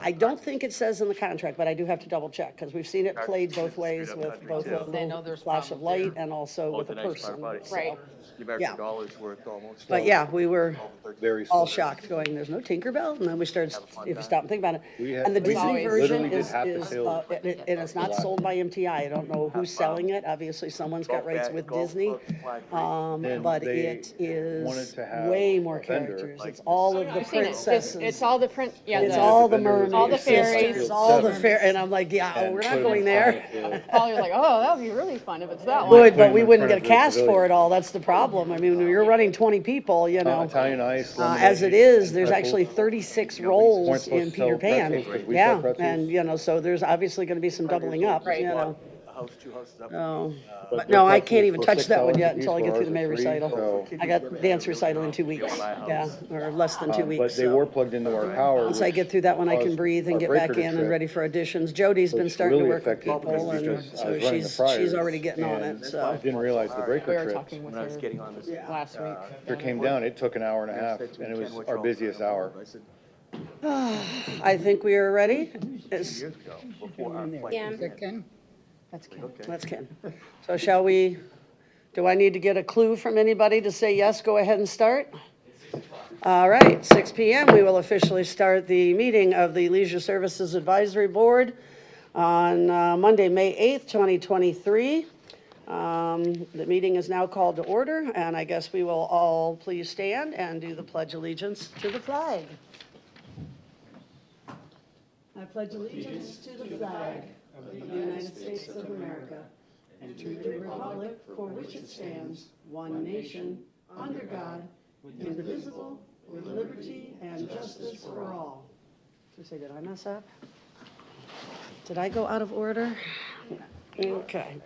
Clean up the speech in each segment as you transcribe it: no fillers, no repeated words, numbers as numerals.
I don't think it says in the contract, but I do have to double check, because we've seen it played both ways with both a They know little there's flash of problems light and also with a the nice person. part about it. So, Right. The American Yeah. dollar's worth almost. But yeah, we were Very all slow. shocked, going, there's no Tinkerbell? And then we started, if you stop and think about it. We had- And the we Disney always- version literally did is, half the sales. and it's not sold by MTI. I don't know who's selling it. Obviously, someone's got rights with Disney. And But they it wanted is to have way more a vendor, characters. like It's all of the I've seen it. princesses. It's all the print, yeah. It's the- all the vendor was mermaids. All the fairies. It's all the fair, and I'm like, yeah, and we're put not it going in there. front of the- Paul, you're like, oh, that would be really fun if it's that one. Would, Put but them we in wouldn't front get a of the cast for pavilion. it all. That's the problem. I mean, when you're running 20 people, you know. Italian ice. As it lemonade, is, there's pretzels. actually 36 Weren't roles supposed in to sell Peter Pan. pretzels, 'cause we sell Yeah, pretzels. and, you know, so there's obviously gonna be some doubling up, Right. you know. A house, 2 houses up. Oh, But but their no, I pretzels can't even were touch that one $6 yet a piece, until I get where through the May ours are free, recital. so- I got dance recital in 2 weeks, yeah, or less than 2 weeks. But they so. were plugged into our power. Once I which get through that one, I can caused breathe and our get back breaker to in and trip, ready for auditions. Jody's been which starting to really work with affected me people, and because I so was running the she's fryers, already getting on it, and so. I didn't realize the We breaker were trips. talking with When I was her getting on this. last week. It came down, it took an hour and a half, and it was our busiest hour. I said, I think we are ready. It's- years ago, before our flight. Yeah. began. That's Ken. Okay. That's Ken. So shall we, do I need to get a clue from anybody to say yes, go ahead and start? All right, 6 PM, we will officially start the meeting of the Leisure Services Advisory Board on Monday, May 8th, 2023. The meeting is now called to order, and I guess we will all please stand and do the Pledge of Allegiance to the flag. I pledge allegiance to the flag of the United States of America and to the republic for which it stands, one nation, under God, indivisible, with liberty and justice for all. So say, did I mess up? Did I go out of order? Okay.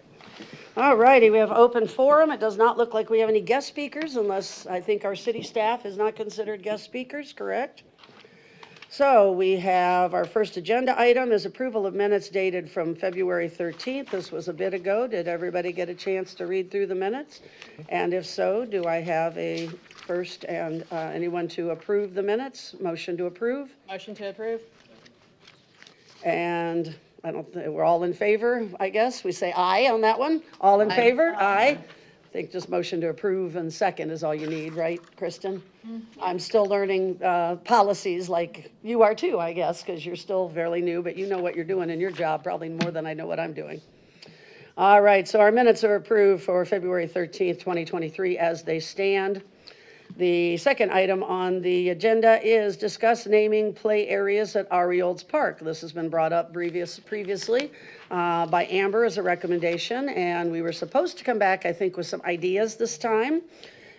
All righty, we have open forum. It does not look like we have any guest speakers unless I think our city staff is not considered guest speakers, correct? So we have our first agenda item is approval of minutes dated from February 13th. This was a bit ago. Did everybody get a chance to read through the minutes? And if so, do I have a first and anyone to approve the minutes? Motion to approve? Motion to approve? And I don't think, we're all in favor, I guess. We say aye on that one. All in favor? Aye. I think just motion to approve and second is all you need, right, Kristen? I'm still learning policies like you are too, I guess, because you're still fairly new, but you know what you're doing in your job probably more than I know what I'm doing. All right, so our minutes are approved for February 13th, 2023 as they stand. The second item on the agenda is discuss naming play areas at Ari Olds Park. This has been brought up previously by Amber as a recommendation, and we were supposed to come back, I think, with some ideas this time.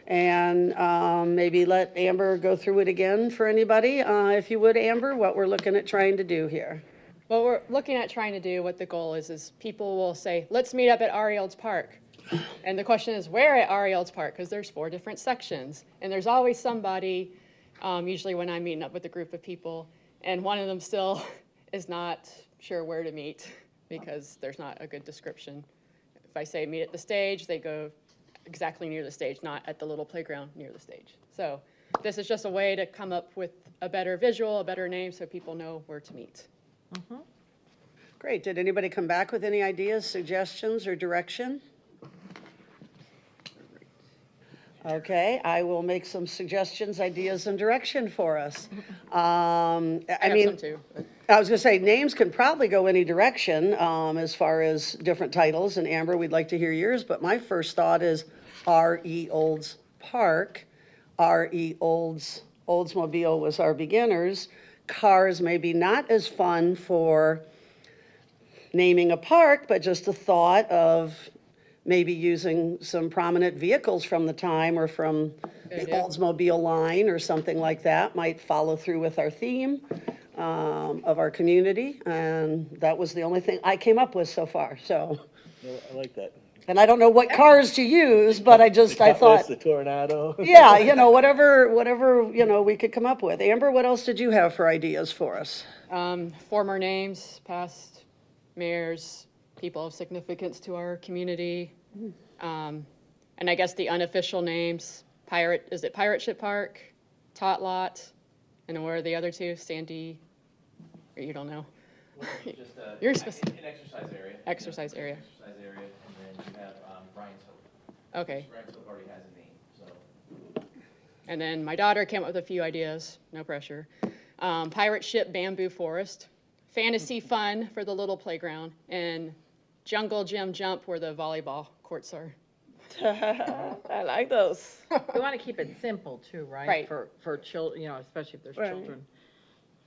And maybe let Amber go through it again for anybody. If you would, Amber, what we're looking at trying to do here. What we're looking at trying to do, what the goal is people will say, let's meet up at Ari Olds Park. And the question is, where at Ari Olds Park? Because there's 4 different sections. And there's always somebody, usually when I'm meeting up with a group of people, and one of them still is not sure where to meet because there's not a good description. If I say meet at the stage, they go exactly near the stage, not at the little playground near the stage. So this is just a way to come up with a better visual, a better name, so people know where to meet. Great. Did anybody come back with any ideas, suggestions, or direction? Okay, I will make some suggestions, ideas, and direction for us. I have mean, some too. I was gonna say, names can probably go any direction, as far as different titles, and Amber, we'd like to hear yours, but my first thought is R.E. Olds Park. R.E. Olds, Oldsmobile was our beginners. Cars maybe not as fun for naming a park, but just a thought of maybe using some prominent vehicles from the time or from the idea. Oldsmobile line or something like that might follow through with our theme of our community. And that was the only thing I came up with so far, so. I like that. And I don't know what cars to use, but I The thought, Cutlass, the Tornado. yeah, whatever, we could come up with. Amber, what else did you have for ideas for us? Former names, past mayors, people of significance to our community. And I guess the unofficial names, Pirate Ship Park, Tot Lot, and where are the other two? Sandy Or you don't know? Just You're specific. an exercise area. Exercise area. Exercise area, and then you have Ryan's Hope. Okay. Ryan's Hope already has a name, so. And then my daughter came up with a few ideas, no pressure. Pirate ship bamboo forest, fantasy fun for the little playground, and jungle gym jump where the volleyball courts are. I like those. We want to keep it simple too, right? Right. For children, especially if there's Right. children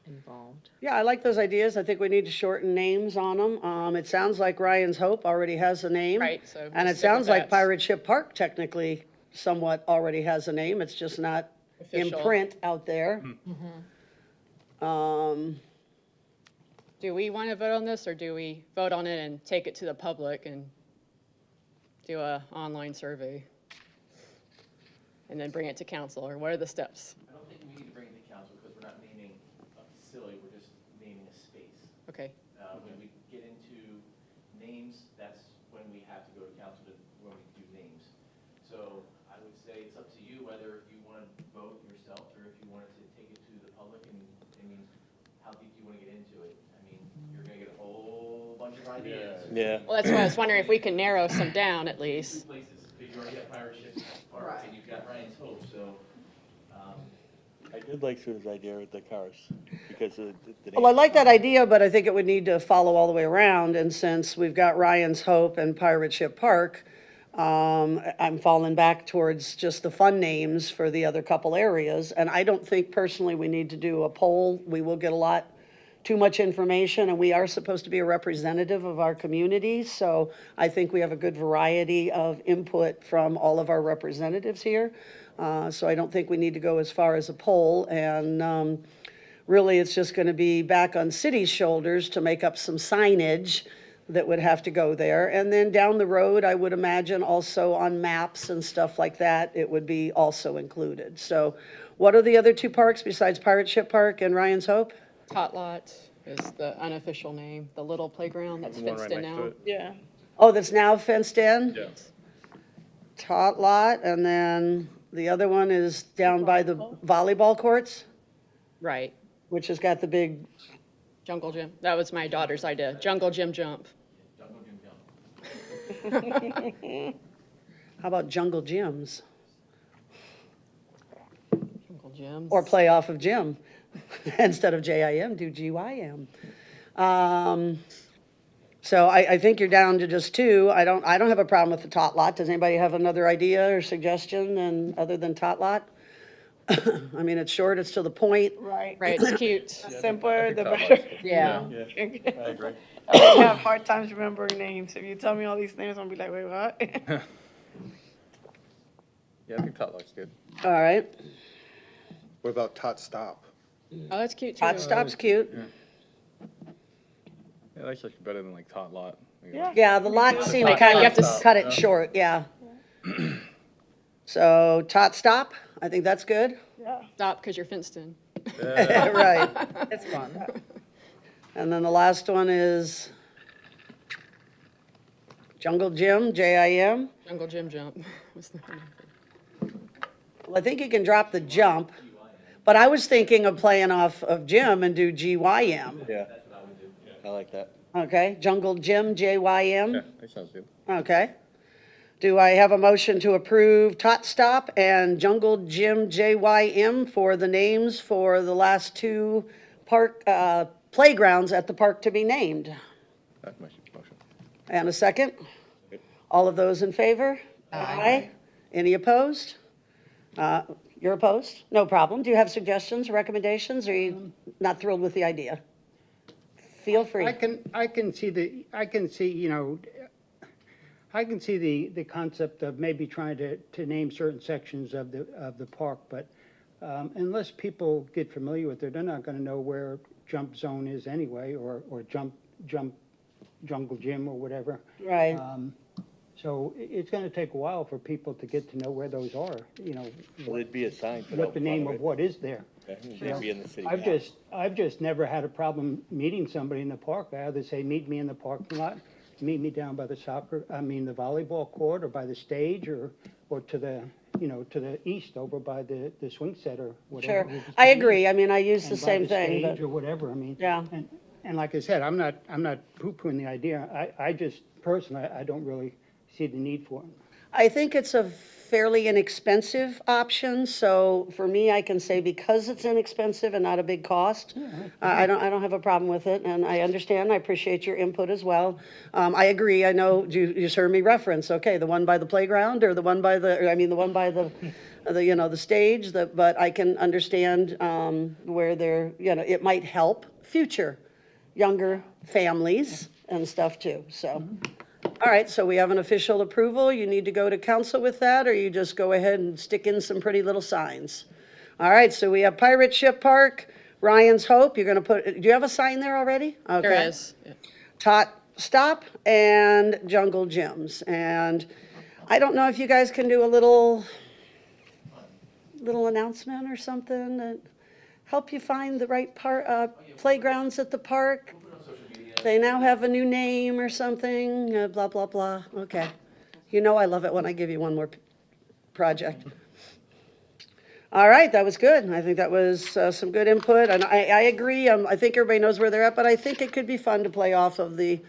involved. Yeah, I like those ideas. I think we need to shorten names on them. It sounds like Ryan's Hope already has a name. Right, so And it just stick with sounds like that. Pirate Ship Park technically somewhat already has a name. It's just not in Official. print out there. Do we want to vote on this, or do we vote on it and take it to the public and do a online survey? And then bring it to council, or what are the steps? I don't think we need to bring it to council because we're not naming a facility, we're just naming a space. Okay, When we get into names, that's when we have to go to council when we do names. So I would say it's up to you whether you want to vote yourself or if you wanted to take it to the public and, how deep do you want to get into it? I mean, you're going to get a whole bunch of ideas. Yeah. well, that's why I was wondering if we can narrow some down at least. Places, because you already have Pirate Ship Park and you've got Ryan's Hope, so. I did like Sue's idea with the cars, because of the. Well, I like that idea, but I think it would need to follow all the way around. And since we've got Ryan's Hope and Pirate Ship Park, I'm falling back towards just the fun names for the other couple areas. And I don't think personally we need to do a poll. We will get a lot too much information, and we are supposed to be a representative of our community. So I think we have a good variety of input from all of our representatives here. So I don't think we need to go as far as a poll. And really, it's just going to be back on city's shoulders to make up some signage that would have to go there. And then down the road, I would imagine also on maps and stuff like that, it would be also included. So what are the other two parks besides Pirate Ship Park and Ryan's Hope? Tot Lot is the unofficial name, the little playground that's The one fenced right in next to now. it. Yeah. Oh, that's now fenced in? Yeah. Tot Lot, and then the other one is down by the volleyball courts, Right, which has got the big, jungle gym. That was my daughter's idea, jungle gym jump. Jungle Gym Jump. how about jungle gyms? Jungle gyms. Or play off of gym. Instead of JIM, do GYM. So I think you're down to just two. I don't have a problem with the Tot Lot. Does anybody have another idea or suggestion other than Tot Lot? I mean, it's short, it's to the point. Right. Right, it's cute. Simpler, the better. Yeah. Yeah, I agree. I have hard times remembering names. If you tell me all these names, I'm gonna be like, wait, what? Yeah, I think Tot looks good. All right. What about Tot Stop? Oh, that's cute too. Tot Stop's cute. Yeah, that's actually better than like Tot Lot. Yeah. Yeah, the lot seemed Like, kind you have of to cut it short, yeah. So Tot Stop, I think that's good. Yeah. Stop, because you're fenced in. Right. It's fun. And then the last one is Jungle Gym, JIM. Jungle gym jump. was the one. Well, I think you can drop the jump, but I was thinking of playing off of Jim and do GYM. Yeah. I like that. Okay, Jungle Gym, Yeah, JYM. that sounds good. Okay. Do I have a motion to approve Tot Stop and Jungle Gym, JYM for the names for the last two park, playgrounds at the park to be named? That's my motion. And a second? All of those in favor? Aye. Any opposed? You're opposed? No problem. Do you have suggestions, recommendations, or are you not thrilled with the idea? Feel free. I can see the concept of maybe trying to name certain sections of the park, but unless people get familiar with it, they're not gonna know where jump zone is anyway, or jump jungle gym or whatever. Right. So it's gonna take a while for people to get to know where those are, Well, it'd be a sign. put what out the front name of of what is there. it. Okay, it'd be in the city. I've map. just never had a problem meeting somebody in the park. I either say, meet me in the parking lot, meet me down by the volleyball court, or by the stage, or to the you know, to the east over by the swing set or Sure, whatever. which is I to the agree, east, I mean, I use the and by same thing, stage but, or whatever, I mean. Yeah. And like I said, I'm not poo-pooing the idea. I just personally, I don't really see the need for it. I think it's a fairly inexpensive option, so for me, I can say because it's inexpensive and not a big cost, I don't have a problem with it, and I understand, I appreciate your input as well. I agree, I know, you just heard me reference, okay, the one by the playground, or the one by the, or I mean, the one by the, you know, the stage, but I can understand, where they're, you know, it might help future younger families and stuff too, so. All right, so we have an official approval. You need to go to council with that, or you just go ahead and stick in some pretty little signs? All right, so we have Pirate Ship Park, Ryan's Hope. You're gonna put, do you have a sign there already? There Okay. is. Yeah. Tot Stop and Jungle Gyms. And I don't know if you guys can do a little announcement or something that help you find the right playgrounds at the park. They now have a new name or something, blah, blah, blah. Okay. You know I love it when I give you one more project. All right, that was good. I think that was some good input, and I agree. I think everybody knows where they're at, but I think it could be fun to play off of the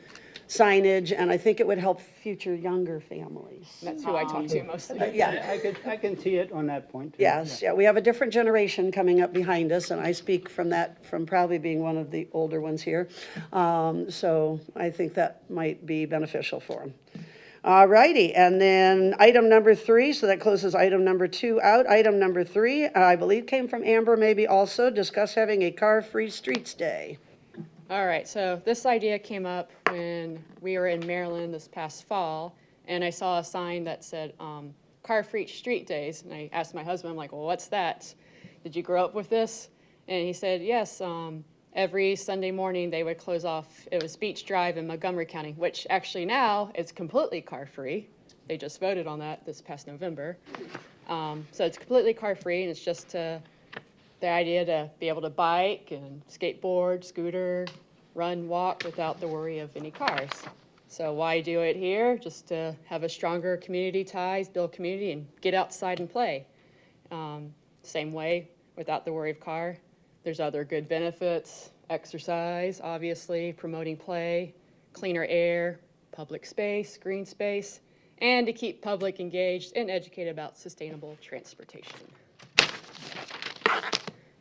signage, and I think it would help future younger families. That's who I talk to mostly. Yeah. I can see it on that point, too. Yes, yeah, we have a different generation coming up behind us, and I speak from that, from probably being one of the older ones here. So I think that might be beneficial for them. All righty, and then item number 3, so that closes item number 2 out. Item number 3, I believe came from Amber maybe also, discuss having a car-free streets day. All right, so this idea came up when we were in Maryland this past fall, and I saw a sign that said, car-free street days, and I asked my husband, I'm like, well, what's that? Did you grow up with this? And he said, yes, every Sunday morning they would close off, it was Beach Drive in Montgomery County, which actually now it's completely car-free. They just voted on that this past November. So it's completely car-free, and it's just the idea to be able to bike and skateboard, scooter, run, walk without the worry of any cars. So why do it here? Just to have a stronger community ties, build community, and get outside and play. Same way, without the worry of car. There's other good benefits, exercise, obviously, promoting play, cleaner air, public space, green space, and to keep public engaged and educated about sustainable transportation.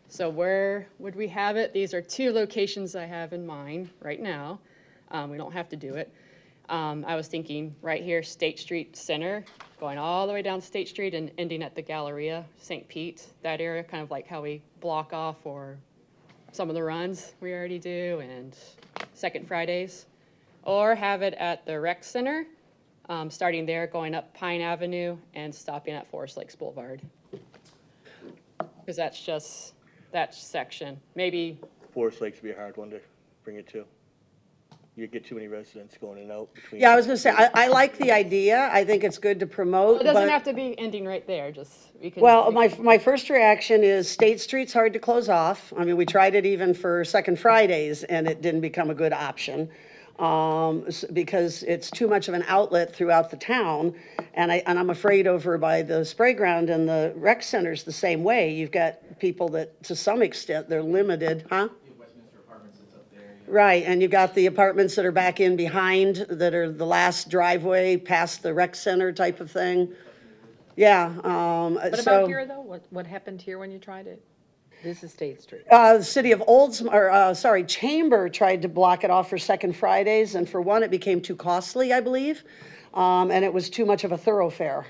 So where would we have it? These are 2 locations I have in mind right now. We don't have to do it. I was thinking right here, State Street Center, going all the way down State Street and ending at the Galleria, St. Pete, that area, kind of like how we block off for some of the runs we already do and Second Fridays. Or have it at the Rec Center, starting there, going up Pine Avenue and stopping at Forest Lakes Boulevard. Because that's just that section. Maybe Forest Lakes would be a hard one to bring it to. You get too many residents going in and out between. Yeah, I was gonna say, I like the idea. I think it's good to promote, it doesn't but- have to be ending right there, just, we can. Well, my first reaction is State Street's hard to close off. I mean, we tried it even for Second Fridays, and it didn't become a good option. Because it's too much of an outlet throughout the town. And I'm afraid over by the spray ground and the rec center's the same way. You've got people that, to some extent, they're limited, huh? Westminster Apartments is up there. Right, and you've got the apartments that are back in behind, that are the last driveway past the rec center type of thing. Yeah, What so. about here, though? What happened here when you tried it? This is State Street. The city of Oldsmar, Chamber tried to block it off for Second Fridays, and for one, it became too costly, I believe, and it was too much of a thoroughfare.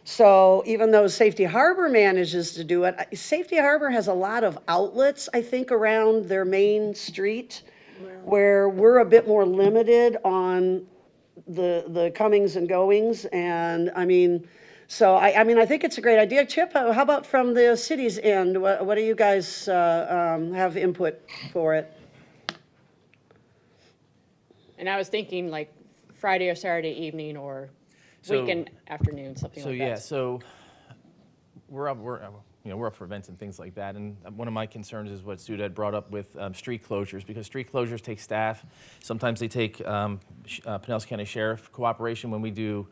So even though Safety Harbor manages to do it, Safety Harbor has a lot of outlets, I think, around their main street, where we're a bit more limited on the comings and goings, and I mean, so I mean, I think it's a great idea. Chip, how about from the city's end? What do you guys have input for it? And I was thinking like Friday or Saturday evening or weekend afternoon, something like that. So we're up for events and things like that. And one of my concerns is what Sue had brought up with street closures, because street closures take staff. Sometimes they take Pinellas County Sheriff cooperation when we do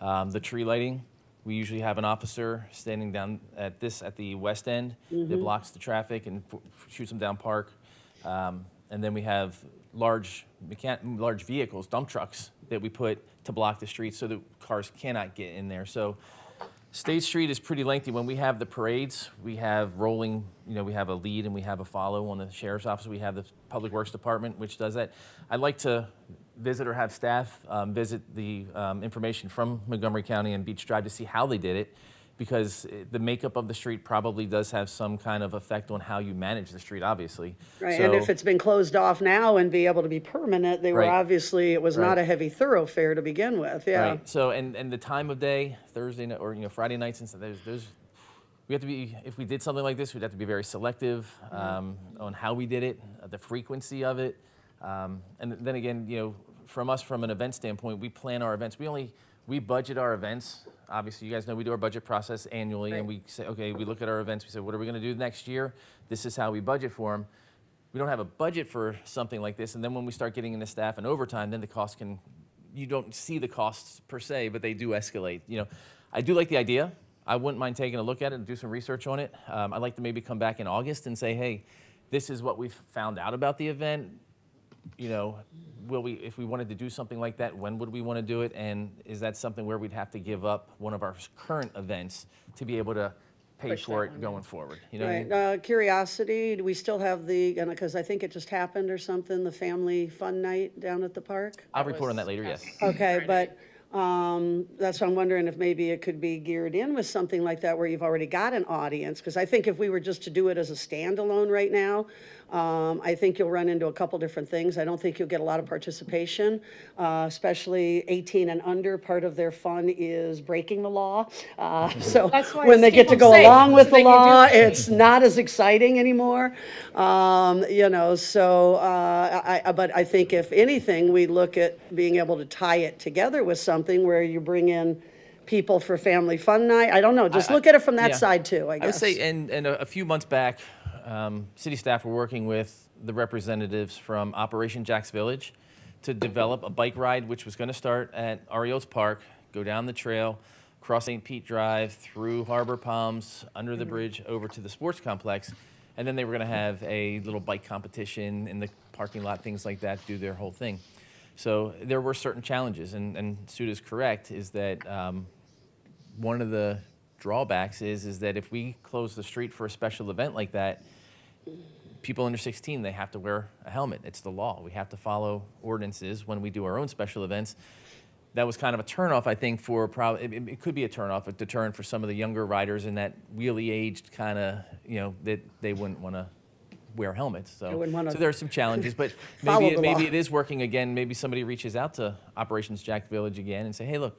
the tree lighting. We usually have an officer standing down at the west end that blocks the traffic and shoots them down Park. And then we have large vehicles, dump trucks, that we put to block the streets so that cars cannot get in there. So State Street is pretty lengthy. When we have the parades, we have rolling, we have a lead and we have a follow on the sheriff's office. We have the Public Works Department, which does that. I'd like to visit or have staff visit the information from Montgomery County and Beach Drive to see how they did it, because the makeup of the street probably does have some kind of effect on how you manage the street, obviously. Right, and if it's been closed off now and be able to be permanent, they were Right. obviously, it was not Right. a heavy thoroughfare to begin with, yeah. Right. So, and the time of day, Thursday night, or Friday nights, and stuff, there's we have to be, if we did something like this, we'd have to be very selective on how we did it, the frequency of it. And then again, from an event standpoint, we plan our events. We budget our events. Obviously, you guys know we do our budget process annually, and we say, okay, we look at our events, we say, what are we gonna do next year? This is how we budget for them. We don't have a budget for something like this, and then when we start getting into staff and overtime, then the cost you don't see the costs per se, but they do escalate. I do like the idea. I wouldn't mind taking a look at it and do some research on it. I'd like to maybe come back in August and say, hey, this is what we've found out about the event. If we wanted to do something like that, when would we want to do it? And is that something where we'd have to give up one of our current events to be able to pay Push for that it going forward? You know what I mean? Right, curiosity, do we still have because I think it just happened or something, the family fun night down at the park? I'll report on that later, yes. Okay, but that's what I'm wondering, if maybe it could be geared in with something like that where you've already got an audience, because I think if we were just to do it as a standalone right now, I think you'll run into a couple different things. I don't think you'll get a lot of participation, especially 18 and under. Part of their fun is breaking the law. So That's why when they it's get to keep go 'em safe, along with so the they can do law, things. it's not as exciting anymore. But I think if anything, we look at being able to tie it together with something where you bring in people for family fun night. I don't know, just look at it from that Yeah. side too, I I would guess. say, and a few months back, city staff were working with the representatives from Operation Jack's Village to develop a bike ride, which was going to start at Orioles Park, go down the trail, cross St. Pete Drive, through Harbor Palms, under the bridge, over to the sports complex, and then they were going to have a little bike competition in the parking lot, things like that, do their whole thing. So there were certain challenges, and Suda's correct, is that one of the drawbacks is that if we close the street for a special event like that, people under 16, they have to wear a helmet. It's the law. We have to follow ordinances when we do our own special events. That was kind of a turnoff, I think, it could be a turnoff, a deterrent for some of the younger riders in that wheelie aged kind of, that they wouldn't want to wear helmets. So there are some challenges, but Follow the law. maybe it is working again. Maybe somebody reaches out to Operations Jack Village again and say, hey, look,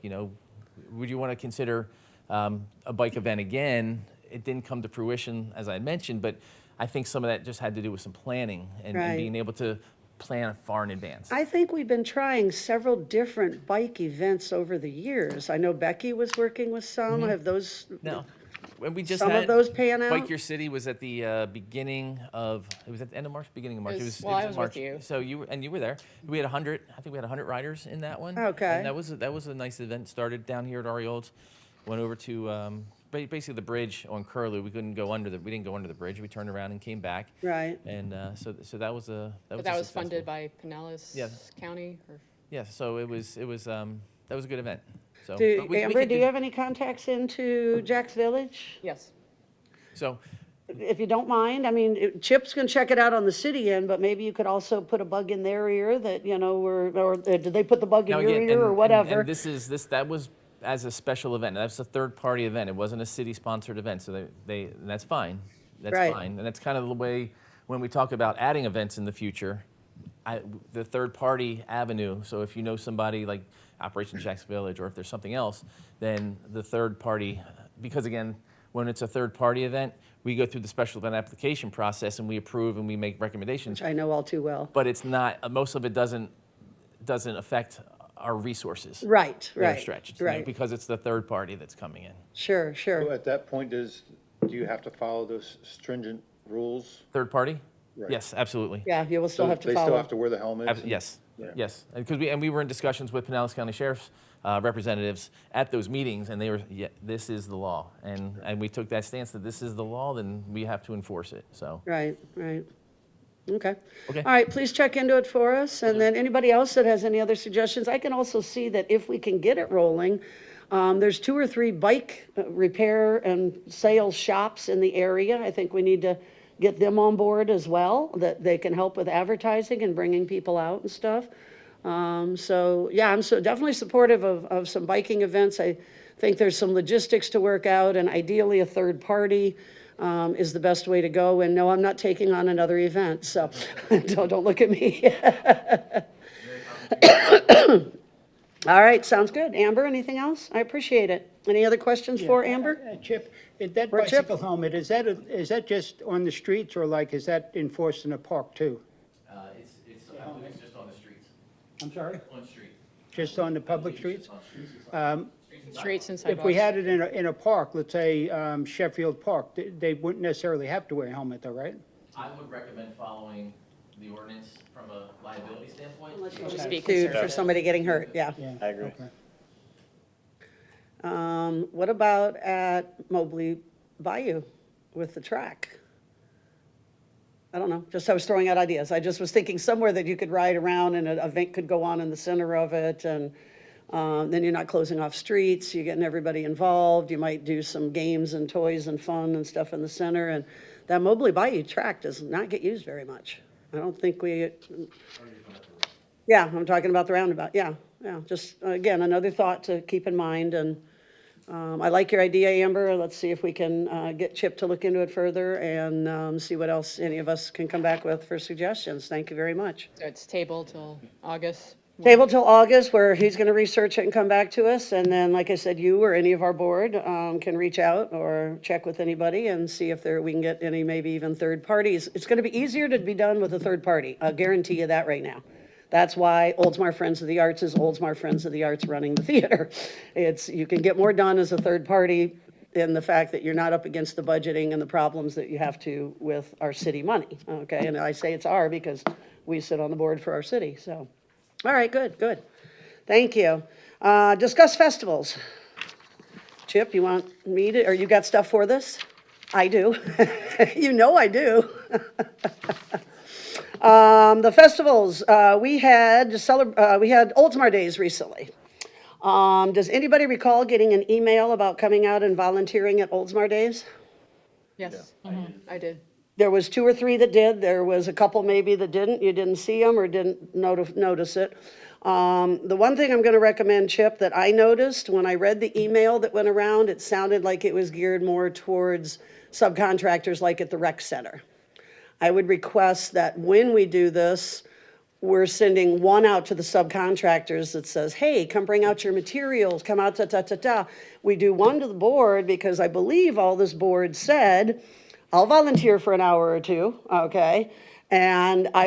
would you want to consider a bike event again? It didn't come to fruition, as I had mentioned, but I think some of that just had to do with some planning and Right. being able to plan far in advance. I think we've been trying several different bike events over the years. I know Becky was working with some. Have those, No. When we just some of had those pan out? Bike Your City was at the beginning of, it was at the end of March, beginning of March. It was- It well, I in was March. with you. So you were there. We had 100, I think we had 100 riders in that one. Okay. And that was a nice event. Started down here at Orioles, went over to basically the bridge on Curlew. We didn't go under the bridge. We turned around and came back. Right. And so that was a But a that was successful- funded by Pinellas Yeah. County, or? Yeah, so that was a good event. So but Amber, could do you have any contacts into Jack's Village? Yes. So If you don't mind, I mean, Chip's gonna check it out on the city end, but maybe you could also put a bug in their ear that, or did they put the bug in now your again, ear or whatever? And that was as a special event. That's a third-party event. It wasn't a city-sponsored event, so and that's fine. That's Right. fine, and that's kind of the way when we talk about adding events in the future, the third-party avenue. So if you know somebody like Operation Jack's Village, or if there's something else, then the third party, because again, when it's a third-party event, we go through the special event application process and we approve and we make recommendations. Which I know all too well. But it's not, most of it doesn't affect our resources. Right, That are right, stretched, right. because it's the third party that's coming in. Sure, So sure. at that point, do you have to follow those stringent rules? Third party? Right. Yes, absolutely. Yeah, you will still So have to they still follow. have to wear the helmets? Yes, Yes, because we were in discussions with Pinellas County Sheriff's representatives at those meetings, and they were, yeah, this is the law. And we took that stance that this is the law, then we have to enforce it, so. Right, right. Okay. Okay. All right, please check into it for us. And then anybody else that has any other suggestions, I can also see that if we can get it rolling, there's 2 or 3 bike repair and sales shops in the area. I think we need to get them on board as well, that they can help with advertising and bringing people out and stuff. So, yeah, I'm so definitely supportive of some biking events. I think there's some logistics to work out, and ideally a third party is the best way to go. And no, I'm not taking on another event, so don't look at me. All right, sounds good. Amber, anything else? I appreciate it. Any other questions for Amber? Chip, that Or Chip? bicycle helmet, is that just on the streets, or like, is that enforced in a park too? I believe it's just on the streets, I'm sorry? on street. Just on the public streets? On streets. Streets and If sidewalks. we had it in a park, let's say Sheffield Park, they wouldn't necessarily have to wear a helmet though, right? I would recommend following the ordinance from a liability standpoint. Just be Sued for conservative. somebody getting hurt, yeah. I agree. Okay. What about at Mobley Bayou with the track? I don't know, just I was throwing out ideas. I just was thinking somewhere that you could ride around and an event could go on in the center of it, and then you're not closing off streets, you're getting everybody involved. You might do some games and toys and fun and stuff in the center, and that Mobley Bayou track does not get used very much. I don't think yeah, I'm talking about the roundabout, yeah, just, again, another thought to keep in mind, and I like your idea, Amber. Let's see if we can get Chip to look into it further and see what else any of us can come back with for suggestions. Thank you very much. So it's tabled till August. Table till August, where he's going to research it and come back to us, and then, like I said, you or any of our board can reach out or check with anybody and see if we can get any, maybe even third parties. It's going to be easier to be done with a third party. I'll guarantee you that right now. That's why Oldsmar Friends of the Arts is Oldsmar Friends of the Arts running the theater. You can get more done as a third party in the fact that you're not up against the budgeting and the problems that you have to with our city money, okay? And I say it's our because we sit on the board for our city, so. All right, good. Thank you. Discuss festivals. Chip, you want me to, or you got stuff for this? I do. You know I do. The festivals, we had Oldsmar Days recently. Does anybody recall getting an email about coming out and volunteering at Oldsmar Days? Yes, I did. There was 2 or 3 that did. There was a couple maybe that didn't. You didn't see them or didn't notice it. The one thing I'm going to recommend, Chip, that I noticed when I read the email that went around, it sounded like it was geared more towards subcontractors like at the rec center. I would request that when we do this, we're sending one out to the subcontractors that says, hey, come bring out your materials, come out, We do one to the board because I believe all this board said, I'll volunteer for an hour or 2, okay? And I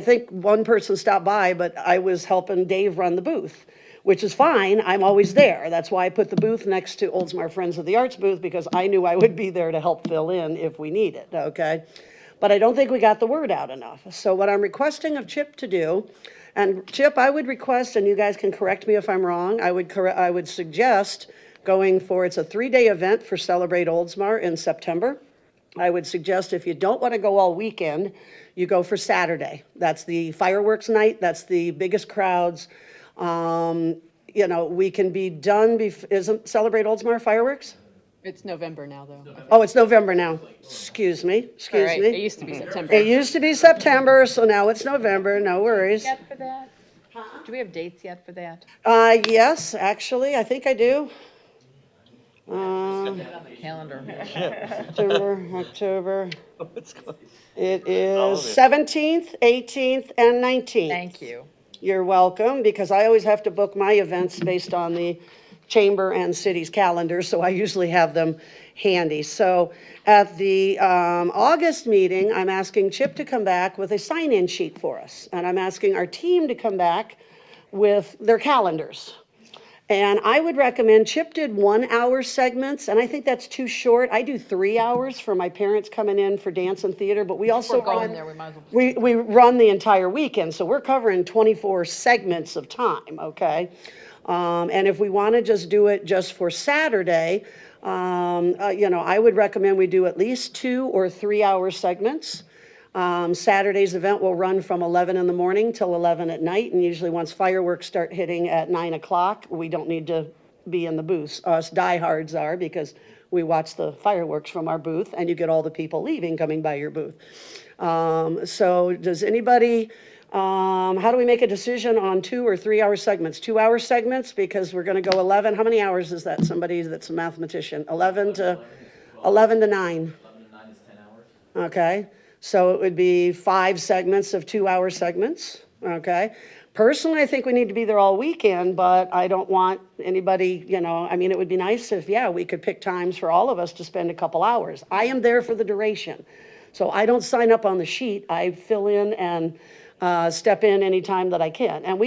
think one person stopped by, but I was helping Dave run the booth, which is fine. I'm always there. That's why I put the booth next to Oldsmar Friends of the Arts booth, because I knew I would be there to help fill in if we need it, okay? But I don't think we got the word out enough. So what I'm requesting of Chip to do, and Chip, I would request, and you guys can correct me if I'm wrong, I would suggest going for, it's a 3-day event for Celebrate Oldsmar in September. I would suggest if you don't want to go all weekend, you go for Saturday. That's the fireworks night. That's the biggest crowds. We can be done, isn't Celebrate Oldsmar fireworks? It's November now, though. Oh, it's November now. Excuse me. All right, it used to be September. It used to be September, so now it's November. No worries. Yet for that? Do we have dates yet for that? Yes, actually, I think I do. Put that on the calendar. October. It is 17th, 18th, and 19th. Thank you. You're welcome, because I always have to book my events based on the chamber and city's calendars, so I usually have them handy. So at the August meeting, I'm asking Chip to come back with a sign-in sheet for us, and I'm asking our team to come back with their calendars. And I would recommend, Chip did 1 hour segments, and I think that's too short. I do 3 hours for my parents coming in for dance and theater, but we also We're going run, there, we might as well. we run the entire weekend, so we're covering 24 segments of time, okay? And if we want to just do it just for Saturday, I would recommend we do at least 2 or 3 hour segments. Saturday's event will run from 11 in the morning till 11 at night, and usually once fireworks start hitting at 9 o'clock, we don't need to be in the booths. Us diehards are, because we watch the fireworks from our booth, and you get all the people leaving coming by your booth. So does anybody, how do we make a decision on 2 or 3 hour segments? 2 hour segments, because we're gonna go 11, how many hours is that? Somebody that's a mathematician, 11 to 9. 11 to 9 is 10 hours. Okay, so it would be 5 segments of 2 hour segments, okay? Personally, I think we need to be there all weekend, but I don't want anybody, it would be nice if, we could pick times for all of us to spend a couple hours. I am there for the duration. So I don't sign up on the sheet, I fill in and step in anytime that I can. And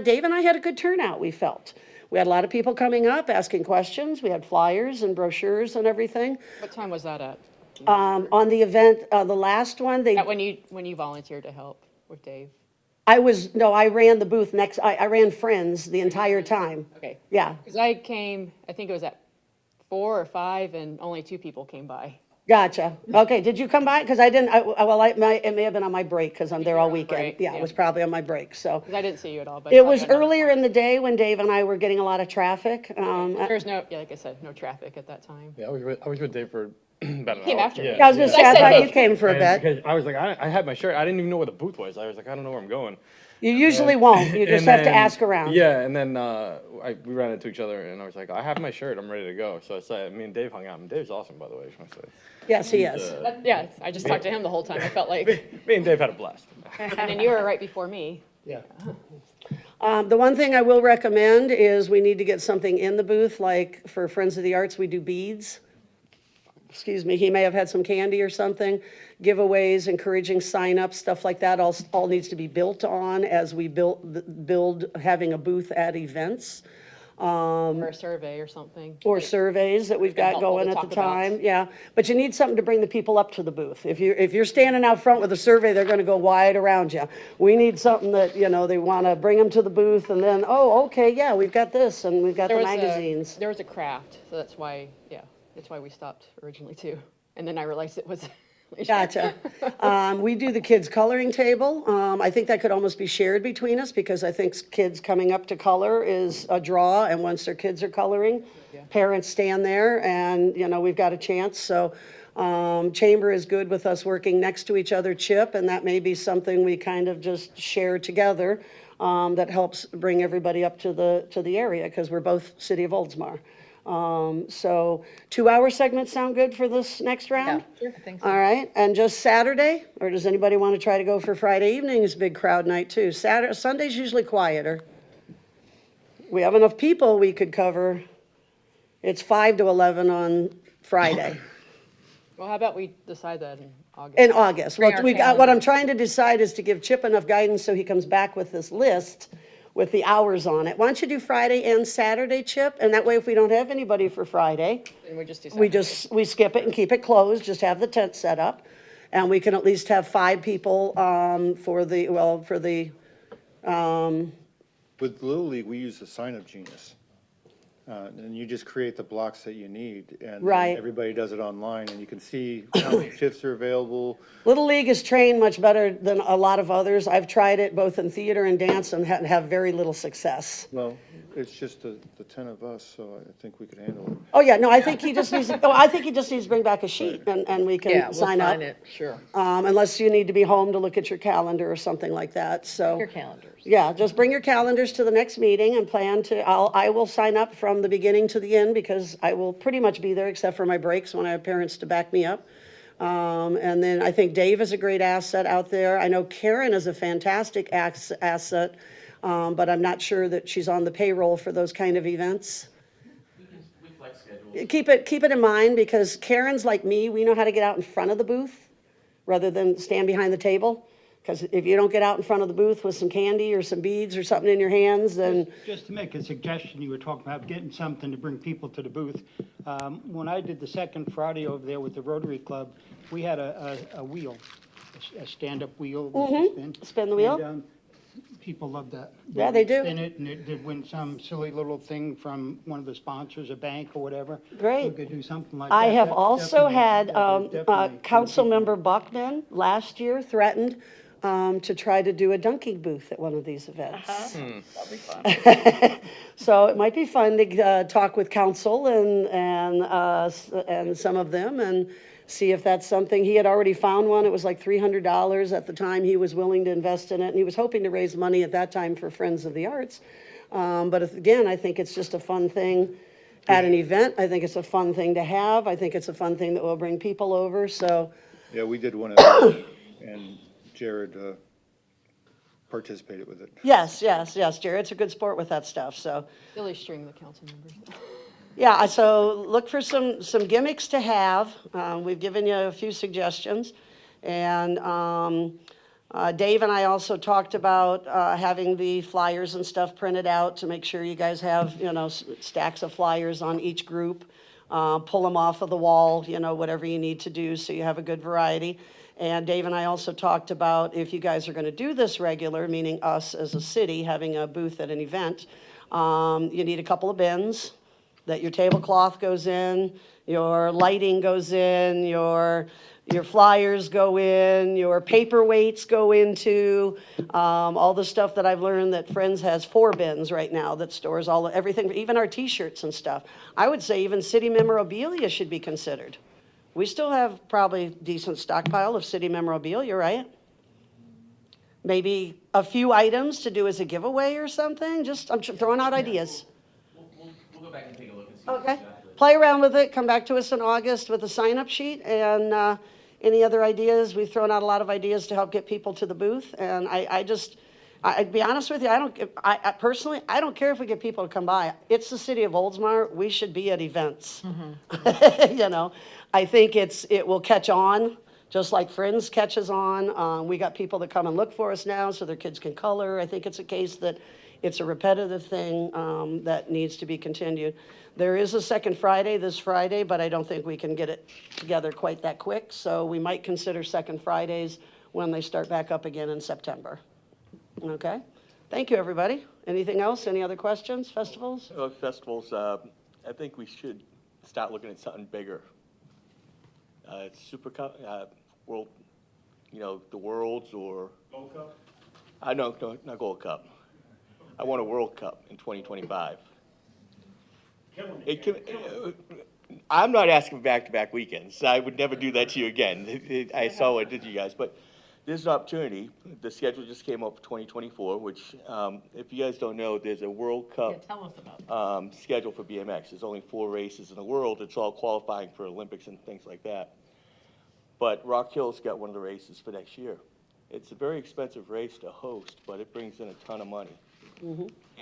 Dave and I had a good turnout, we felt. We had a lot of people coming up, asking questions, we had flyers and brochures and everything. What time was that at? On the event, the last one, When you volunteered to help with Dave? I ran the booth I ran Friends the entire time. Okay. Yeah, Because I came, I think it was at 4 or 5, and only 2 people came by. gotcha. Okay, did you come by? Because I didn't, it may have been on my break, because I'm there all on weekend. break, Yeah, it yeah. was probably on my break, so. Because I didn't see you at all, but. It was earlier in the day when Dave and I were getting a lot of traffic. There's like I said, no traffic at that time. Yeah, I was with Dave for about an Came hour. after me. I was gonna say, I thought you came for a And bit. because I was like, I had my shirt. I didn't even know where the booth was. I was like, I don't know where I'm going. You usually won't, you just And have to then- ask around. Yeah, and then we ran into each other, and I was like, I have my shirt. I'm ready to go. So I said, me and Dave hung out. And Dave's awesome, by the way. I just want to say. Yes, he is. Yeah, I just talked to him the whole time. I felt like, Me and Dave had a blast. and then you were right before me. Yeah. The one thing I will recommend is we need to get something in the booth, like for Friends of the Arts, we do beads. Excuse me, he may have had some candy or something, giveaways, encouraging sign-ups, stuff like that, all needs to be built on as we build having a booth at events. Or a survey or something. Or surveys that we've got helpful to going at the talk about. time, yeah. But you need something to bring the people up to the booth. If you're standing out front with a survey, they're gonna go wide around you. We need something that, they wanna bring them to the booth, and then, oh, okay, yeah, we've got this, and we've got the magazines. There was a craft, so that's why we stopped originally too. And then I realized it was. Gotcha. We do the kids' coloring table. I think that could almost be shared between us, because I think kids coming up to color is a draw, and once their kids are coloring, parents stand there, and, we've got a chance. So Chamber is good with us working next to each other, Chip, and that may be something we kind of just share together that helps bring everybody up to the area, because we're both City of Oldsmar. So 2 hour segments sound good for this next round? Yeah, sure, I think so. All right, and just Saturday, or does anybody want to try to go for Friday evening? It's a big crowd night too. Sunday's usually quieter. We have enough people we could cover. It's 5 to 11 on Friday. Well, how about we decide that in August? In August. Bring Well, our what calendar. I'm trying to decide is to give Chip enough guidance so he comes back with this list with the hours on it. Why don't you do Friday and Saturday, Chip? And that way, if we don't have anybody for Friday, And we just do we skip it and keep it closed, just have the tent set up. And we can at least have 5 people for the With Little League, we use the sign-up genius. And you just create the blocks that you need, and then Right. everybody does it online, and you can see how many shifts are available. Little League is trained much better than a lot of others. I've tried it both in theater and dance and have very little success. Well, it's just the 10 of us, so I think we could handle it. Oh, yeah, no, I think he just needs to bring back a sheet and we Yeah, can we'll sign up. sign it, sure. Unless you need to be home to look at your calendar or something like that, so. Your calendars. Yeah, just bring your calendars to the next meeting and plan to, I will sign up from the beginning to the end, because I will pretty much be there except for my breaks when I have parents to back me up. And then I think Dave is a great asset out there. I know Karen is a fantastic asset, but I'm not sure that she's on the payroll for those kind of events. We flex schedules. Keep it in mind, because Karen's like me, we know how to get out in front of the booth rather than stand behind the table. Because if you don't get out in front of the booth with some candy or some beads or something in your hands, then, Just to make a suggestion, you were talking about getting something to bring people to the booth. When I did the second Friday over there with the Rotary Club, we had a wheel, a stand-up wheel. with a spin the wheel. And, people love that. Yeah, they do. Spin it, and they'd win some silly little thing from one of the sponsors, a bank or whatever. Great. We could do something like that. I have That also definitely- had, definitely Councilmember Buckman last year threatened, to try to do a dunking booth at one of these events. That'll be fun. So it might be fun to talk with council and some of them and see if that's something. He had already found one. It was like $300 at the time. He was willing to invest in it, and he was hoping to raise money at that time for Friends of the Arts. But again, I think it's just a fun thing at an event. I think it's a fun thing to have. I think it's a fun thing that will bring people over, so. Yeah, we did one of those, and Jared participated with it. Yes, Jared's a good sport with that stuff, so. Really string the council members. Yeah, so look for some gimmicks to have. We've given you a few suggestions. And Dave and I also talked about having the flyers and stuff printed out to make sure you guys have, stacks of flyers on each group. Pull them off of the wall, whatever you need to do so you have a good variety. And Dave and I also talked about if you guys are going to do this regular, meaning us as a city having a booth at an event, you need a couple of bins that your tablecloth goes in, your lighting goes in, your flyers go in, your paperweights go into, all the stuff that I've learned that Friends has 4 bins right now that stores everything, even our t-shirts and stuff. I would say even city memorabilia should be considered. We still have probably decent stockpile of city memorabilia, right? Maybe a few items to do as a giveaway or something, I'm throwing out ideas. We'll go back and take a look and see. what Okay, we've got. play around with it, come back to us in August with a sign-up sheet, and any other ideas? We've thrown out a lot of ideas to help get people to the booth, and I'd be honest with you, I personally, I don't care if we get people to come by. It's the city of Oldsmar, we should be at events. I think it will catch on, just like Friends catches on. We got people that come and look for us now so their kids can color. I think it's a case that it's a repetitive thing that needs to be continued. There is a second Friday this Friday, but I don't think we can get it together quite that quick. So we might consider second Fridays when they start back up again in September. Okay? Thank you, everybody. Anything else? Any other questions? Festivals? Festivals, I think we should start looking at something bigger. Super Cup, World, the Worlds or. Gold Cup? No, not Gold Cup. I want a World Cup in 2025. I'm not asking back-to-back weekends. I would never do that to you again. I saw what I did to you guys, but there's an opportunity. The schedule just came up for 2024, which, if you guys don't know, there's a World Cup Tell us about it. schedule for BMX. There's only 4 races in the world. It's all qualifying for Olympics and things like that. But Rock Hill's got one of the races for next year. It's a very expensive race to host, but it brings in a ton of money.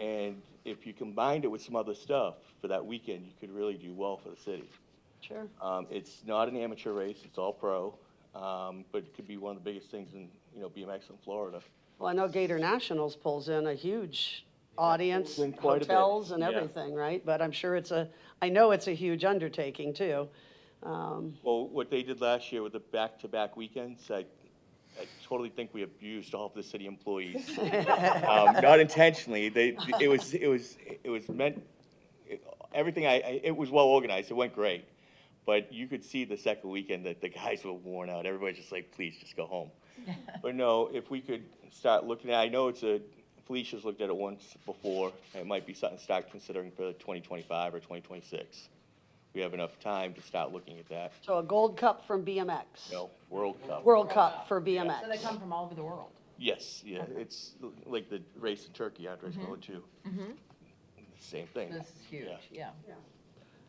And if you combined it with some other stuff for that weekend, you could really do well for the city. Sure. It's not an amateur race, it's all pro, but it could be one of the biggest things in, BMX in Florida. Well, I know Gator Nationals pulls in a huge audience, Pulls in quite a bit, hotels and yeah. everything, right? But I'm sure I know it's a huge undertaking too. Well, what they did last year with the back-to-back weekends, I totally think we abused all of the city employees. Not intentionally. It was meant. Everything. It was well organized. It went great, but you could see the second weekend that the guys were worn out. Everybody's just like, please, just go home. But no, if we could start looking at. I know Felicia's looked at it once before. It might be something to start considering for 2025 or 2026. We have enough time to start looking at that. So a Gold Cup from BMX. No, World Cup. World Cup for BMX. So they come from all over the world. Yes, yeah, it's like the race in Turkey Andre's going to. Same thing. This is huge, yeah.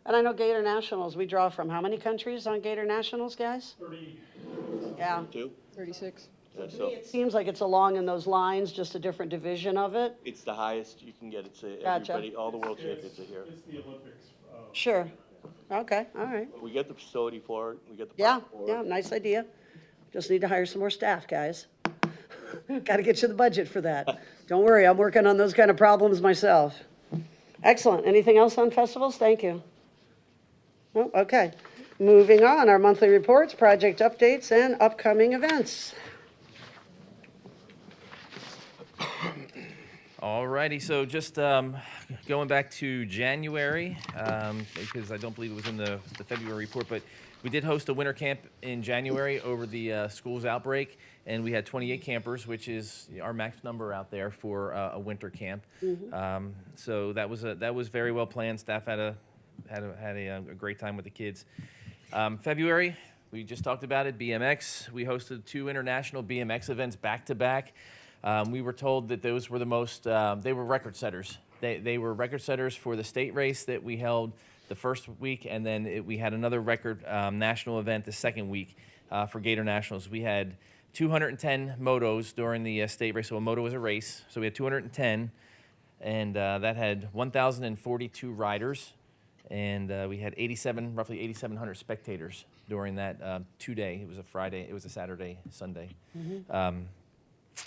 And I know Gator Nationals, we draw from how many countries on Gator Nationals, guys? 30. Yeah. 2? 36. Yeah, so It seems like it's along in those lines, just a different division of it. it's the highest you can get. It's Gotcha. everybody, all the world champions are here. Sure. Okay, all right. We get the facility for it. We get the Yeah, park for yeah, it. nice idea. Just need to hire some more staff, guys. Got to get you the budget for that. Don't worry, I'm working on those kind of problems myself. Excellent. Anything else on festivals? Thank you. No? Okay. Moving on, our monthly reports, project updates, and upcoming events. All righty, so just going back to January, because I don't believe it was in the February report, but we did host a winter camp in January over the school's outbreak, and we had 28 campers, which is our max number out there for a winter camp. So that was very well planned. Staff had a great time with the kids. February, we just talked about it, BMX. We hosted 2 international BMX events back to back. We were told that those were the most, they were record setters. They were record setters for the state race that we held the first week, and then we had another record national event the second week for Gator Nationals. We had 210 motos during the state race. So a moto is a race. So we had 210, and that had 1,042 riders, and we had roughly 8,700 spectators during that 2-day. It was a Friday, it was a Saturday, Sunday.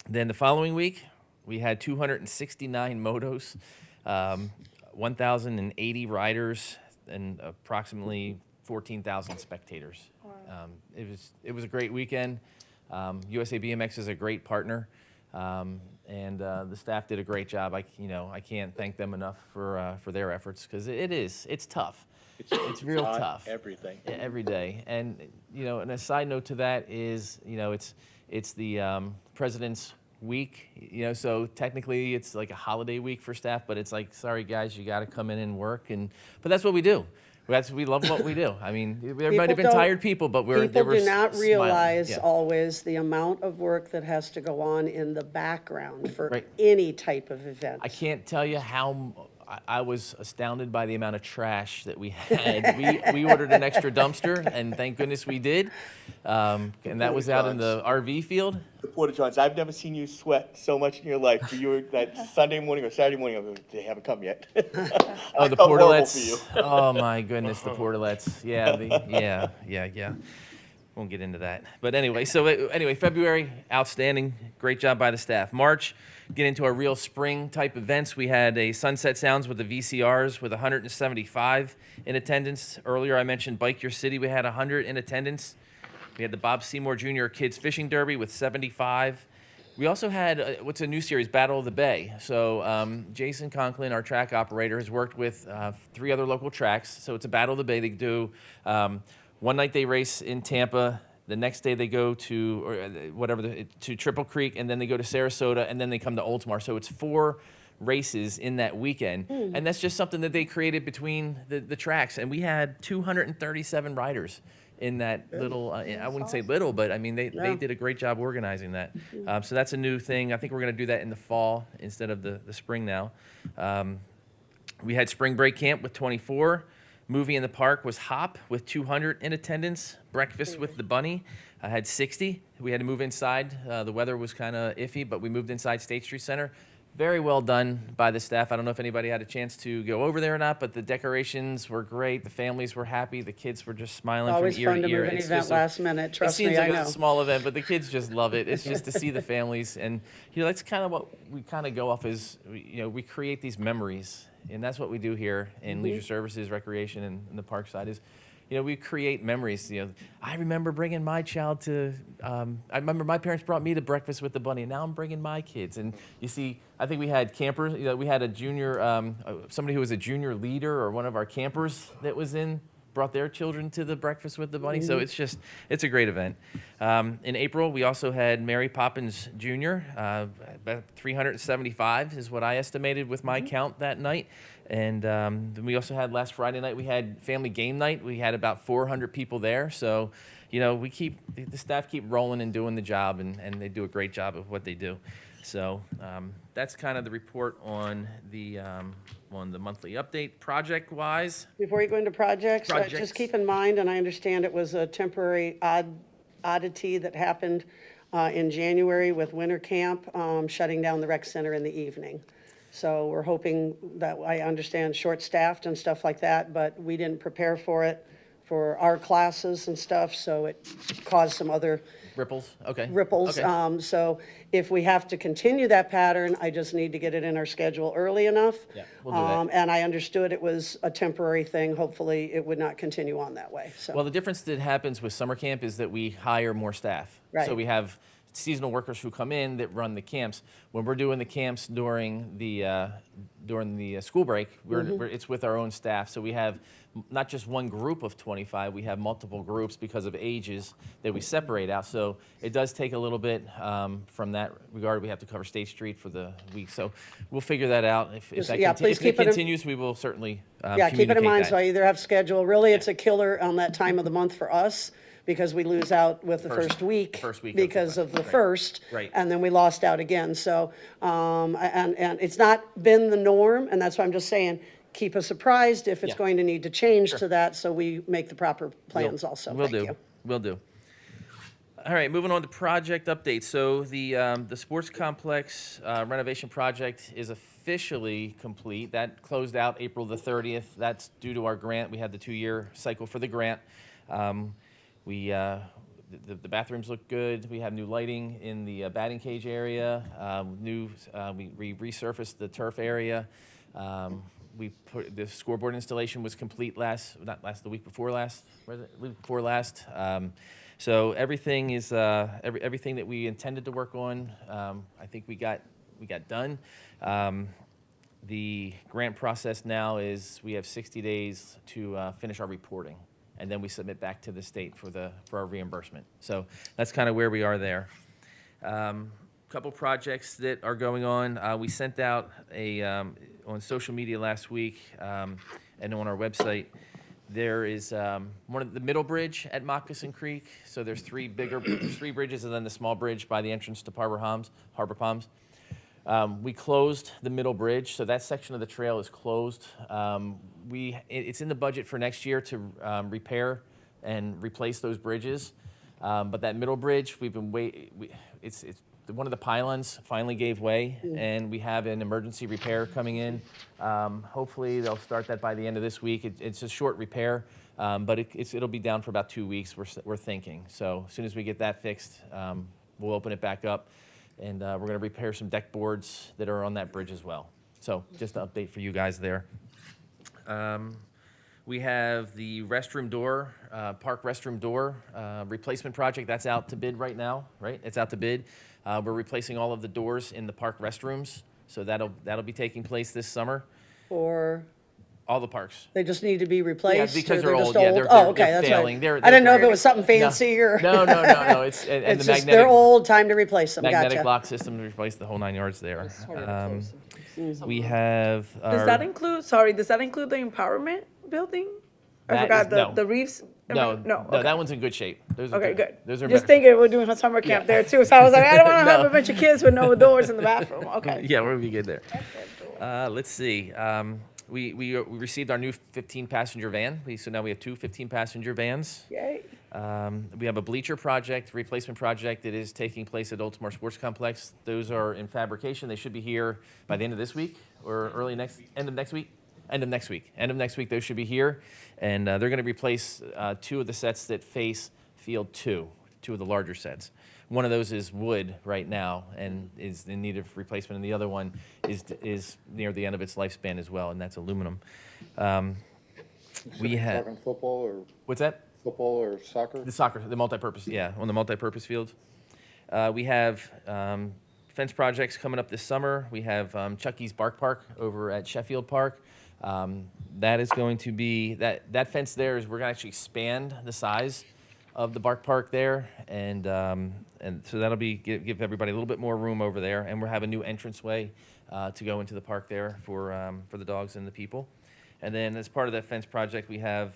Then the following week, we had 269 motos, 1,080 riders, and approximately 14,000 spectators. It was a great weekend. USA BMX is a great partner, and the staff did a great job. I can't thank them enough for their efforts, because it's tough. It's real tough. Everything. Every day. And and a side note to that is it's the President's Week, so technically it's like a holiday week for staff, but it's like, sorry guys, you got to come in and work, but that's what we do. We love what we do. I mean, there might have been tired people, but People do not realize Yeah. always the amount of work that has to go on in the background for Right. any type of event. I can't tell you how I was astounded by the amount of trash that we had. We ordered an extra dumpster, and thank goodness we did. And that was out in the RV field. The Porta Johns, I've never seen you sweat so much in your life. You were that Sunday morning or Saturday morning, they haven't come yet. Oh, the felt horrible for portalets. you. Oh my goodness, the portalets. Yeah. Won't get into that. But anyway, February, outstanding. Great job by the staff. March, get into our real spring type events. We had a Sunset Sounds with the VCRs with 175 in attendance. Earlier I mentioned Bike Your City. We had 100 in attendance. We had the Bob Seymour Jr. Kids Fishing Derby with 75. We also had what's a new series, Battle of the Bay. So Jason Conklin, our track operator, has worked with 3 other local tracks. So it's a Battle of the Bay. They do one night they race in Tampa. The next day they go to to Triple Creek, and then they go to Sarasota, and then they come to Oldsmar. So it's 4 races in that weekend, and that's just something that they created between the tracks. And we had 237 riders in that little, I wouldn't say little, but I mean, they did a great job organizing that. So that's a new thing. I think we're going to do that in the fall instead of the spring now. We had spring break camp with 24. Movie in the park was Hop with 200 in attendance. Breakfast with the Bunny had 60. We had to move inside. The weather was kind of iffy, but we moved inside State Street Center. Very well done by the staff. I don't know if anybody had a chance to go over there or not, but the decorations were great. The families were happy. The kids were just smiling Always from ear fun to to ear. move an event last minute, trust me, It seems I like know. a small event, but the kids just love it. It's just to see the families, and that's kind of what we kind of go off as. We create these memories, and that's what we do here in leisure services, recreation, and the park side is. We create memories. I remember bringing my child to. I remember my parents brought me to Breakfast with the Bunny, and now I'm bringing my kids. And you see, I think we had campers. We had a junior, somebody who was a junior leader, or one of our campers that was brought their children to the Breakfast with the Bunny. So it's a great event. In April, we also had Mary Poppins Jr. About 375 is what I estimated with my count that night. And then we also had last Friday night, we had family game night. We had about 400 people there. So, the staff keep rolling and doing the job, and they do a great job of what they do. So that's kind of the report on the monthly update project-wise. Before you go into projects, just keep in mind, and I understand it was a temporary oddity that happened in January with winter camp, shutting down the rec center in the evening. So we're hoping that, I understand, short-staffed and stuff like that, but we didn't prepare for it. for our classes and stuff, so it caused some other Ripples, okay. ripples. Okay. So if we have to continue that pattern, I just need to get it in our schedule early enough. Yeah, we'll do that. And I understood it was a temporary thing. Hopefully, it would not continue on that way, so. Well, the difference that happens with summer camp is that we hire more staff. Right. So we have seasonal workers who come in that run the camps. When we're doing the camps during the school break, it's with our own staff. So we have not just one group of 25, we have multiple groups because of ages that we separate out. So it does take a little bit from that regard. We have to cover State Street for the week. So we'll figure that out. If that yeah, please if it keep it in- continues, we will certainly Yeah, keep it in mind, communicate so I that. either have schedule, really, it's a killer on that time of the month for us, because we lose out with the first week. first week of Because the of the month, right. first. Right. And then we lost out again, so, and it's not been the norm, and that's why I'm just saying, keep us apprised if it's Yeah. going to need to change to that, so we make the proper plans also. Will Thank do. you. Will do. All right, moving on to project updates. So the sports complex renovation project is officially complete. That closed out April the 30th. That's due to our grant. We had the 2-year cycle for the grant. The bathrooms look good. We have new lighting in the batting cage area. We resurfaced the turf area. The scoreboard installation was complete the week before last. Was it? Week before last. So everything is everything that we intended to work on. I think we got done. The grant process now is we have 60 days to finish our reporting, and then we submit back to the state for our reimbursement. So that's kind of where we are there. Couple projects that are going on. We sent out on social media last week and on our website. There is one of the middle bridge at Moccasin Creek. So there's three bridges and then the small bridge by the entrance to Harbor Palms. We closed the middle bridge, so that section of the trail is closed. It's in the budget for next year to repair and replace those bridges. But that middle bridge, we've been it's one of the pylons finally gave way, and we have an emergency repair coming in. Hopefully, they'll start that by the end of this week. It's a short repair, but it'll be down for about 2 weeks, we're thinking. So as soon as we get that fixed, we'll open it back up, and we're going to repair some deck boards that are on that bridge as well. So just an update for you guys there. We have the restroom door, park restroom door replacement project. That's out to bid right now, right? It's out to bid. We're replacing all of the doors in the park restrooms, so that'll be taking place this summer. Or All the parks. they just need to be replaced? because or they're just old. Yeah, they're- Oh, okay, they're that's failing. right. They're I didn't know if it great. was something fancy or. No. It's and It's the just, they're magnetic old, time to replace them, magnetic gotcha. lock system to replace the whole 9 yards there. It's harder to close them. We have Does that include, does that include the empowerment building? I That forgot is- no. the Reeves. no, okay. that one's in good shape. Those are Okay, good. Those are Just better. thinking we're doing a summer camp there too, so I was like, I don't want to have No. a bunch of kids with no doors in the bathroom. Okay. Yeah, we'll be good there. Let's see. We received our new 15-passenger van. So now we have two 15-passenger vans. Yay. We have a bleacher project, replacement project that is taking place at Oldsmar Sports Complex. Those are in fabrication. They should be here by the end of this week or end of next week. End of next week, those should be here. And they're going to replace two of the sets that face Field 2 of the larger sets. One of those is wood right now and is in need of replacement, and the other one is near the end of its lifespan as well, and that's aluminum. We have Talking football or what's that? football or soccer? The soccer, the multi-purpose, yeah, on the multi-purpose fields. We have fence projects coming up this summer. We have Chucky's Bark Park over at Sheffield Park. That is going to be, that fence there is, we're going to actually expand the size of the Bark Park there, and so that'll be, give everybody a little bit more room over there, and we'll have a new entranceway to go into the park there for the dogs and the people. And then as part of that fence project, we have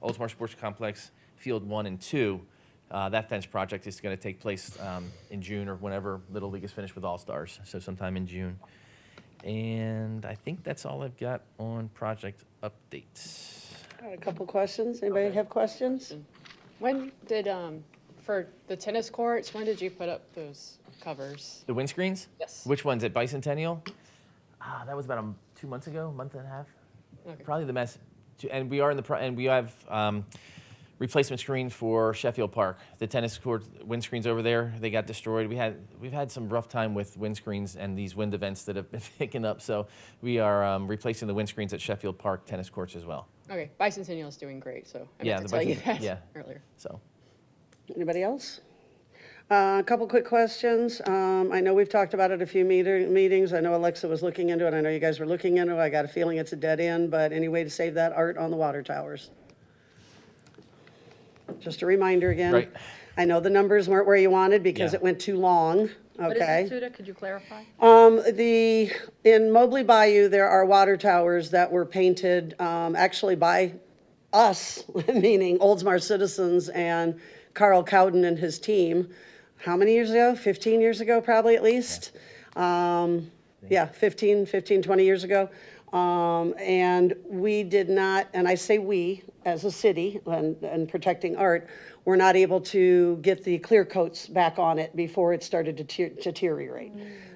Oldsmar Sports Complex Field 1 and 2. That fence project is going to take place in June or whenever Little League is finished with All-Stars, so sometime in June. And I think that's all I've got on project updates. I got a couple questions. Anybody have questions? When did, for the tennis courts, when did you put up those covers? The windscreens? Yes. Which ones, at Bicentennial? That was about 2 months ago, month and a half. Okay. Probably And we are in the, and we have replacement screens for Sheffield Park. The tennis court windscreens over there, they got destroyed. We've had some rough time with windscreens and these wind events that have been picking up. So we are replacing the windscreens at Sheffield Park tennis courts as well. Okay, Bicentennial is doing great, so I Yeah, meant to the tell you Bicent- that yeah. earlier. So. Anybody else? A couple quick questions. I know we've talked about it a few meetings. I know Alexa was looking into it. I know you guys were looking into it. I got a feeling it's a dead end, but any way to save that art on the water towers? Just a reminder again. Right. I know the numbers weren't where you wanted because Yeah. it went too long, What is okay? it, Tuda? Could you clarify? In Mobley Bayou, there are water towers that were painted, actually by us, meaning Oldsmar citizens and Carl Cowden and his team. How many years ago? 15 years ago, probably at least. Yeah, 15, 20 years ago. And we did not, and I say we, as a city and protecting art, we're not able to get the clear coats back on it before it started to deteriorate.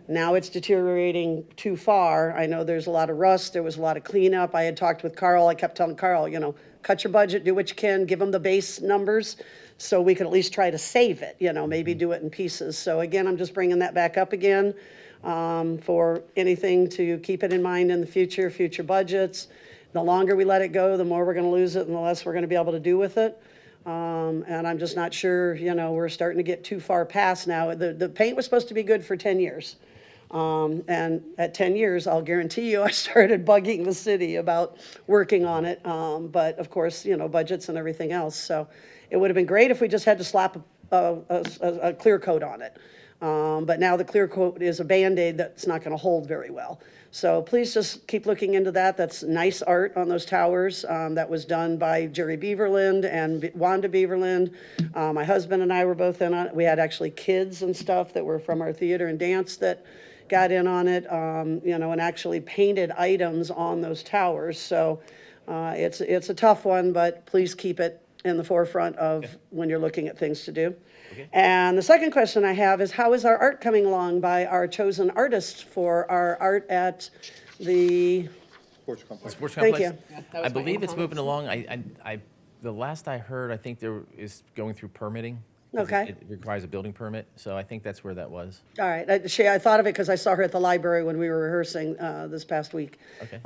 Now it's deteriorating too far. I know there's a lot of rust, there was a lot of cleanup. I had talked with Carl, I kept telling Carl, you know, cut your budget, do what you can, give them the base numbers so we can at least try to save it, you know, maybe do it in pieces. So again, I'm just bringing that back up again for anything to keep it in mind in the future budgets. The longer we let it go, the more we're going to lose it and the less we're going to be able to do with it. And I'm just not sure, you know, we're starting to get too far past now. The paint was supposed to be good for 10 years. And at 10 years, I'll guarantee you, I started bugging the city about working on it. But of course, you know, budgets and everything else. So it would have been great if we just had to slap a clear coat on it. But now the clear coat is a Band-Aid that's not going to hold very well. So please just keep looking into that. That's nice art on those towers. That was done by Jerry Beaverland and Wanda Beaverland. My husband and I were both in on it. We had actually kids and stuff that were from our theater and dance that got in on it, you know, and actually painted items on those towers. So it's a tough one, but please keep it in the forefront of when you're looking at things to do. Okay. And the second question I have is, how is our art coming along by our chosen artists for our art at the, Sports complex. Sports Thank complex. you. That I was my believe it's comments. moving along. The last I heard, I think there is going through permitting. 'Cause Okay. It requires a building permit, so I think that's where that was. all right, I thought of it because I saw her at the library when we were rehearsing this past week. Okay.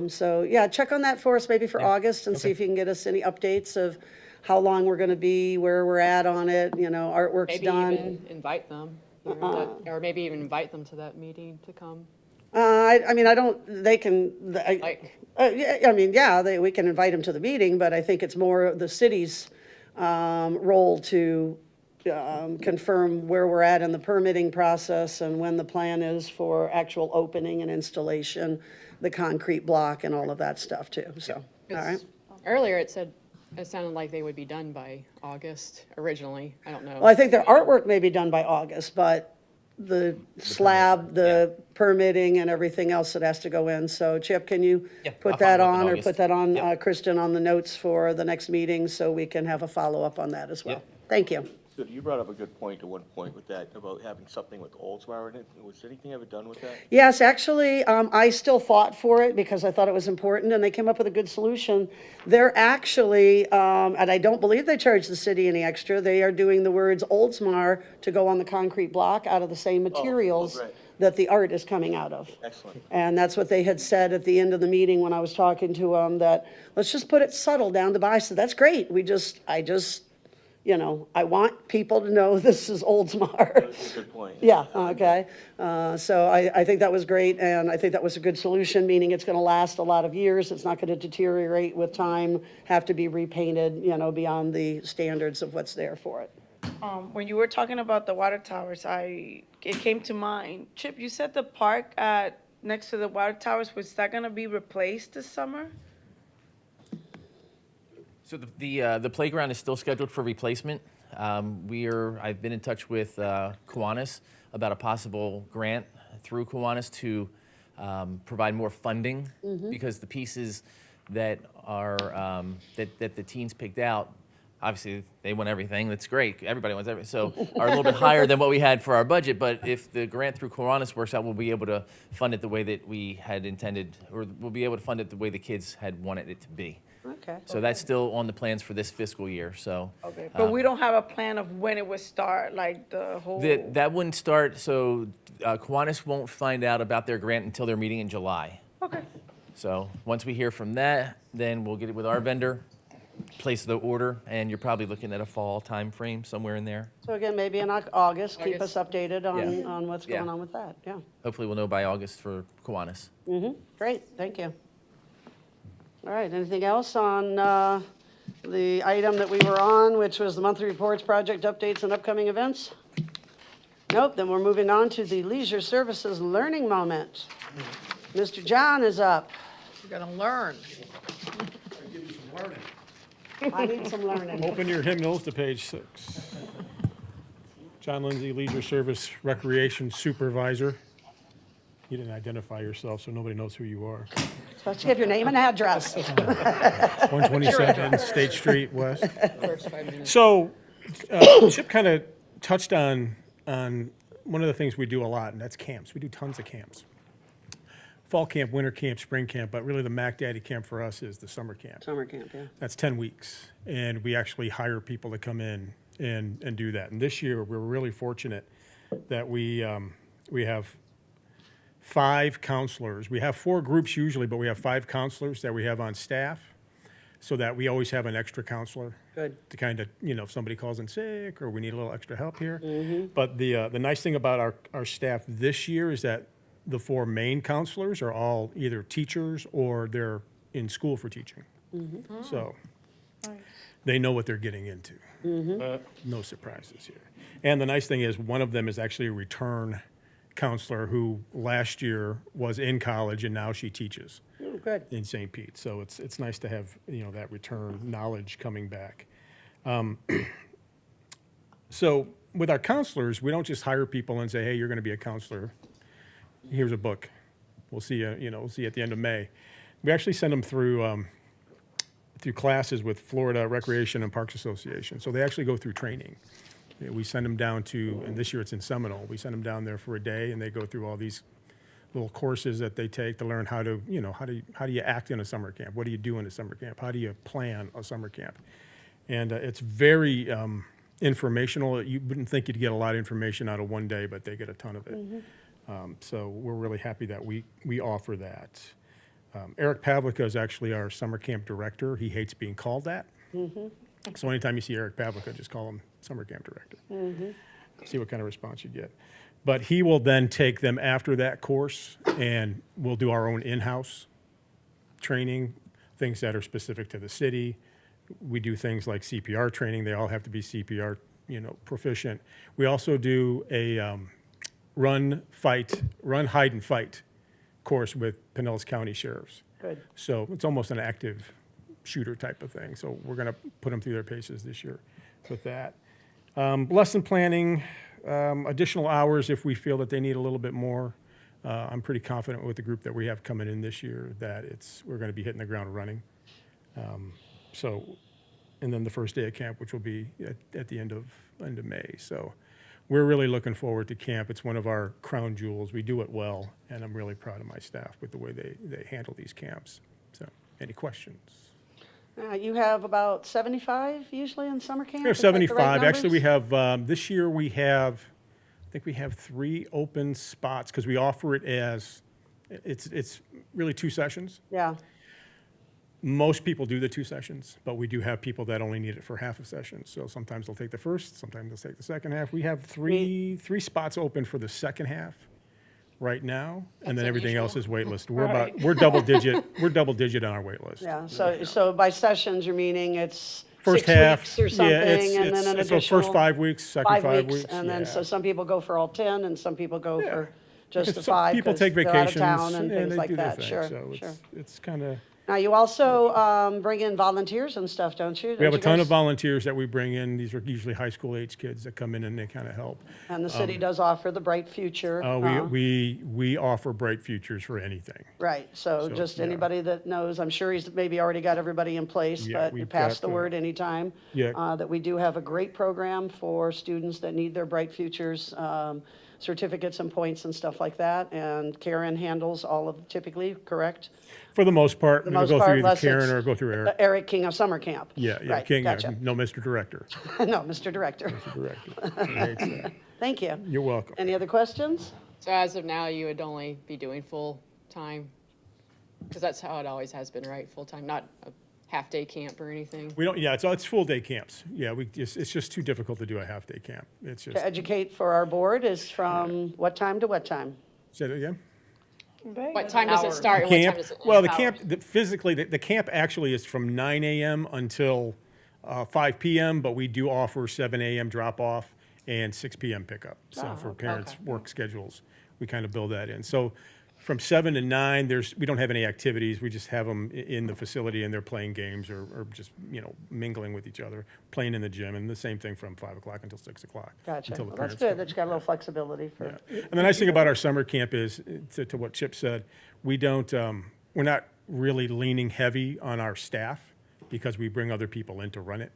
So, yeah, check on that for us maybe for Yeah. August and see Okay. if you can get us any updates of how long we're going to be, where we're at on it, you know, artwork's Maybe done. even invite them, or maybe even invite them to that meeting to come. I mean, I don't, they can, Like, yeah, I mean, yeah, we can invite them to the meeting, but I think it's more the city's role to confirm where we're at in the permitting process and when the plan is for actual opening and installation, the concrete block and all of that stuff too, so, all right. earlier it sounded like they would be done by August originally. I don't know. Well, I think their artwork may be done by August, but the slab, the permitting and everything else that has to go in. So Chip, can you Yeah, put I'll that follow up in on or August. put that on, Yep. Kristen, on the notes for the next meeting so we can have a follow-up on that as well? Yep. Thank you. So you brought up a good point at one point with that, about having something with Oldsmar in it. Was anything ever done with that? Yes, actually, I still fought for it because I thought it was important, and they came up with a good solution. They're actually, and I don't believe they charge the city any extra, they are doing the words Oldsmar to go on the concrete block out of the same materials great. that the art is coming out of. Excellent. And that's what they had said at the end of the meeting when I was talking to them, that let's just put it subtle down to buy. So that's great. You know, I want people to know this is Oldsmar. That's a good point. Yeah, okay. So I think that was great, and I think that was a good solution, meaning it's going to last a lot of years. It's not going to deteriorate with time, have to be repainted, you know, beyond the standards of what's there for it. When you were talking about the water towers, it came to mind. Chip, you said the park next to the water towers, was that gonna be replaced this summer? So the playground is still scheduled for replacement. I've been in touch with Kiwanis about a possible grant through Kiwanis to provide more funding, because the pieces that are that the teens picked out obviously, they want everything. That's great. Everybody wants everything. So are a little bit higher than what we had for our budget. But if the grant through Kiwanis works out, we'll be able to fund it the way that we had intended, or we'll be able to fund it the way the kids had wanted it to be. Okay. So that's still on the plans for this fiscal year. So Okay, but we don't have a plan of when it would start, like the whole. that wouldn't start. So Kiwanis won't find out about their grant until their meeting in July. Okay. So once we hear from that, then we'll get it with our vendor, place the order, and you're probably looking at a fall time frame somewhere in there. So again, maybe in August, keep us August. updated Yeah. on what's Yeah. going on with that, yeah. Hopefully, we'll know by August for Kiwanis. Great, thank you. All right, anything else on the item that we were on, which was the monthly reports, project updates, and upcoming events? Nope, then we're moving on to the Leisure Services Learning Moment. Mr. John is up. You're gonna learn. I need some learning. Open your hymnals to page 6. John Lindsay, Leisure Service Recreation Supervisor. You didn't identify yourself, so nobody knows who you are. Supposed to give your name and address. 127 State Street West. First 5 minutes. So, Chip kind of touched on one of the things we do a lot, and that's camps. We do tons of camps. Fall camp, winter camp, spring camp, but really the Mac Daddy camp for us is the summer camp. Summer camp, yeah. That's 10 weeks, and we actually hire people to come in and do that. And this year, we're really fortunate that we have 5 counselors. We have 4 groups usually, but we have 5 counselors that we have on staff, so that we always have an extra counselor. Good. To kind of, if somebody calls in sick or we need a little extra help here. But the nice thing about our staff this year is that the 4 main counselors are all either teachers or they're in school for teaching. So they know what they're getting into. No surprises here. And the nice thing is one of them is actually a return counselor who last year was in college and now she teaches Oh, good. in St. Pete. So it's nice to have, that return knowledge coming back. So with our counselors, we don't just hire people and say, hey, you're going to be a counselor. Here's a book. We'll see you, we'll see you at the end of May. We actually send them through classes with Florida Recreation and Parks Association. So they actually go through training. We send them down to, and this year it's in Seminole, we send them down there for a day and they go through all these little courses that they take to learn how to, how do you act in a summer camp? What do you do in a summer camp? How do you plan a summer camp? And it's very informational. You wouldn't think you'd get a lot of information out of one day, but they get a ton of it. So we're really happy that we offer that. Eric Pavlica is actually our summer camp director. He hates being called that. So anytime you see Eric Pavlica, just call him summer camp director. See what kind of response you get. But he will then take them after that course, and we'll do our own in-house training, things that are specific to the city. We do things like CPR training. They all have to be CPR, proficient. We also do a run, hide, and fight course with Pinellas County Sheriffs. Good. So it's almost an active shooter type of thing. So we're going to put them through their paces this year with that. Lesson planning, additional hours if we feel that they need a little bit more. I'm pretty confident with the group that we have coming in this year that we're going to be hitting the ground running. And then the first day of camp, which will be at the end of May. So we're really looking forward to camp. It's one of our crown jewels. We do it well, and I'm really proud of my staff with the way they handle these camps. So, any questions? You have about 75 usually in summer camp? We have Is that the right 75. Actually, we numbers? have, this year I think we have 3 open spots because we offer it as, it's really 2 sessions. Yeah, Most people do the 2 sessions, but we do have people that only need it for half a session. So sometimes they'll take the first, sometimes they'll take the second half. We have three spots open for the second half right now, and then everything else is waitlist. We're double digit on our wait list. yeah. So by sessions, you're meaning it's First 6 half, weeks or something, and then an additional. so first 5 weeks, second 5 weeks. And then, yeah. so some people go for all 10, and some people go for just Because the some 5. people 'cause take they're out of vacations town and things they like do their that. thing. Sure, So sure. it's kind of, Now, you also bring in volunteers and stuff, don't you? We have a Don't you ton of guys? volunteers that we bring in. These are usually high school age kids that come in and they kind of help. And the city does offer the Bright Future. We offer Bright Futures for anything. Right, so So, just yeah. anybody that knows, I'm sure he's maybe already got everybody in place, Yeah, but you we've pass got, the word anytime. Yeah. That we do have a great program for students that need their Bright Futures certificates and points and stuff like that. And Karen handles all of, typically, correct? For the most part, The it'll most go part, through either unless Karen it's or go through Eric. Eric King of Summer Camp. Yeah, Right, King, gotcha. no, Mr. Director. No, Mr. Director. Director. Hates that. Thank you. You're welcome. Any other questions? So as of now, you would only be doing full-time? Because that's how it always has been, right? Full-time, not a half-day camp or anything? We don't, yeah, it's full day camps. Yeah, it's just too difficult to do a half day camp. It's just, To educate for our board is from what time to what time? say that again? What time does it start and what time Camp, does it end? well, the camp, physically, the camp actually is from 9 a.m. until 5 p.m., but we do offer 7 a.m. drop-off and 6 p.m. pickup. So for parents' work schedules, we kind of build that in. So from 7 to 9, we don't have any activities. We just have them in the facility and they're playing games or just, mingling with each other, playing in the gym. And the same thing from 5 o'clock until 6 o'clock. Gotcha. Until the Well, that's parents good, come. that you got a little flexibility for. Yeah. And the nice thing about our summer camp is, to what Chip said, we don't, we're not really leaning heavy on our staff because we bring other people in to run it.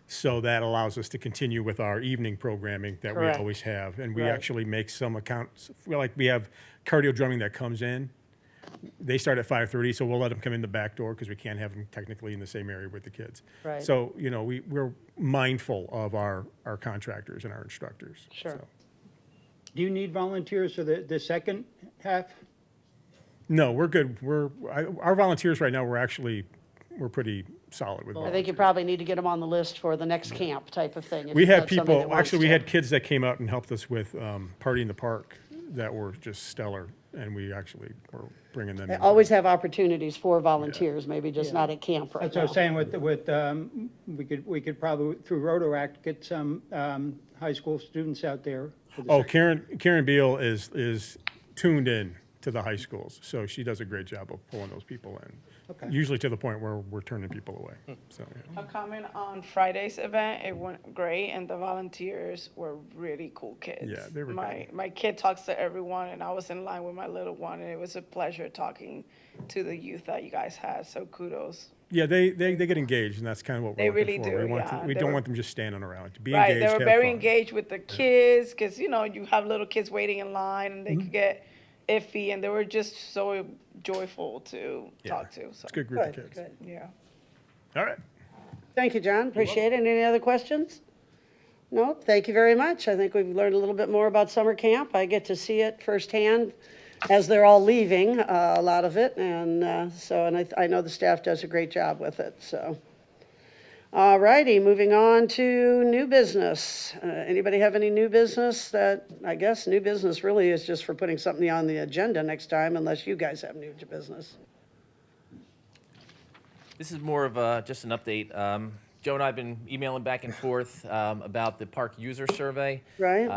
So that allows us to continue with our evening programming that Correct. we always have. And we Right. actually make some accounts, we have cardio drumming that comes in. They start at 5:30, so we'll let them come in the back door because we can't have them technically in the same area with the kids. Right. So, we're mindful of our contractors and our instructors. Sure. So. Do you need volunteers for the second half? No, we're good. Our volunteers right now, we're pretty solid with I volunteers. think you probably need to get them on the list for the next camp type of thing. if We you've had got somebody that people, wants actually, we to. had kids that came out and helped us with Party in the Park that were just stellar, and we actually were bringing them They in. always have opportunities for volunteers, maybe just not at camp right That's what I was now. saying we could probably, through Rotaract, get some high school students out there. for the Oh, Karen Beal is tuned in to the high schools, so she does a great job of pulling those people in. Okay. Usually to the point where we're turning people away, so, yeah. A comment on Friday's event, it went great, and the volunteers were really cool kids. Yeah, they were My kid talks to everyone, and I was in line with my little one, and it was a pleasure talking to the youth that you guys had, so kudos. Yeah, they get engaged, and that's kind of what They we're looking really for. do, We want yeah. them- we They don't were- want them just standing around. To be Right, engaged, they were have very fun. engaged with the kids, because, you have little kids waiting in line, and they could get iffy, and they were just so joyful to talk to, so, It's a good group of Good, kids. good. yeah. All right. Thank you, John, appreciate it. Any other questions? No, thank you very much. I think we've learned a little bit more about summer camp. I get to see it firsthand as they're all leaving, a lot of it, and I know the staff does a great job with it, so. All righty, moving on to new business. Anybody have any new business that, I guess new business really is just for putting something on the agenda next time, unless you guys have new business. This is more of just an update. Joe and I have been emailing back and forth about the park user survey. Right.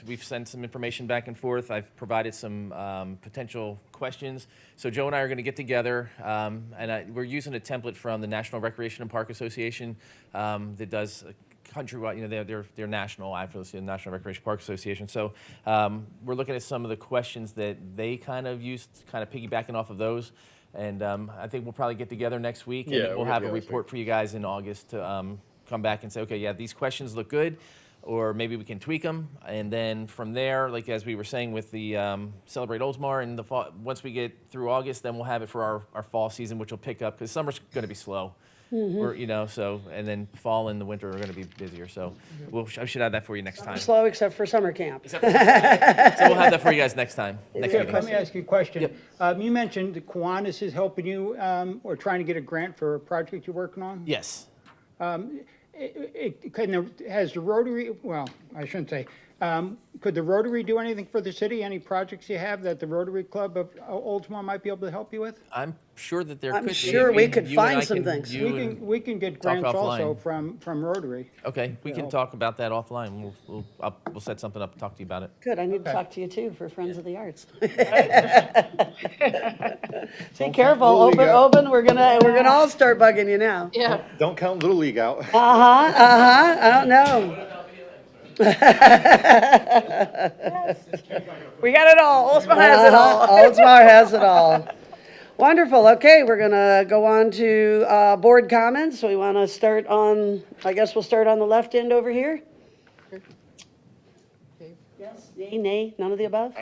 We've sent some information back and forth. I've provided some potential questions. So Joe and I are going to get together, and we're using a template from the National Recreation and Park Association that does countrywide. They're national, obviously, the National Recreation Park Association. So we're looking at some of the questions that they kind of used, kind of piggybacking off of those. And I think we'll probably get together next week, and Yeah, we'll we'll have get a together next report for you guys in August to come back and say, okay, yeah, these questions look good, or maybe we can tweak them. And then from there, like as we were saying with the Celebrate Oldsmar in the fall, once we get through August, then we'll have it for our fall season, which will pick up, because summer's going to be slow. So, and then fall and the winter are going to be busier. So I should have that for you next time. So Slow except for summer camp. we'll have that for you guys next time, next Okay, meeting. let me ask you a question. Yep. You mentioned that Kiwanis is helping you, or trying to get a grant for a project you're working on. Yes. Has the Rotary, well, I shouldn't say, could the Rotary do anything for the city? Any projects you have that the Rotary Club of Oldsmar might be able to help you with? I'm sure that there I'm could be. sure we could You and find I some can- things. you We and- can, we can get talk grants also offline. from Rotary. Okay, we can talk about that offline. We'll set something up and talk to you about it. Good, I need to Okay. talk to you too for Friends of the Arts. See, careful, Little League out. open, we're gonna all start bugging you now. Yeah. Don't count Little League out. I don't know. We got it all. Oldsmar has it all. Oldsmar has it all. Wonderful, okay, we're gonna go on to, board comments. We wanna start on, I guess we'll start on the left end over here. Yes, yay, nay, none of the above?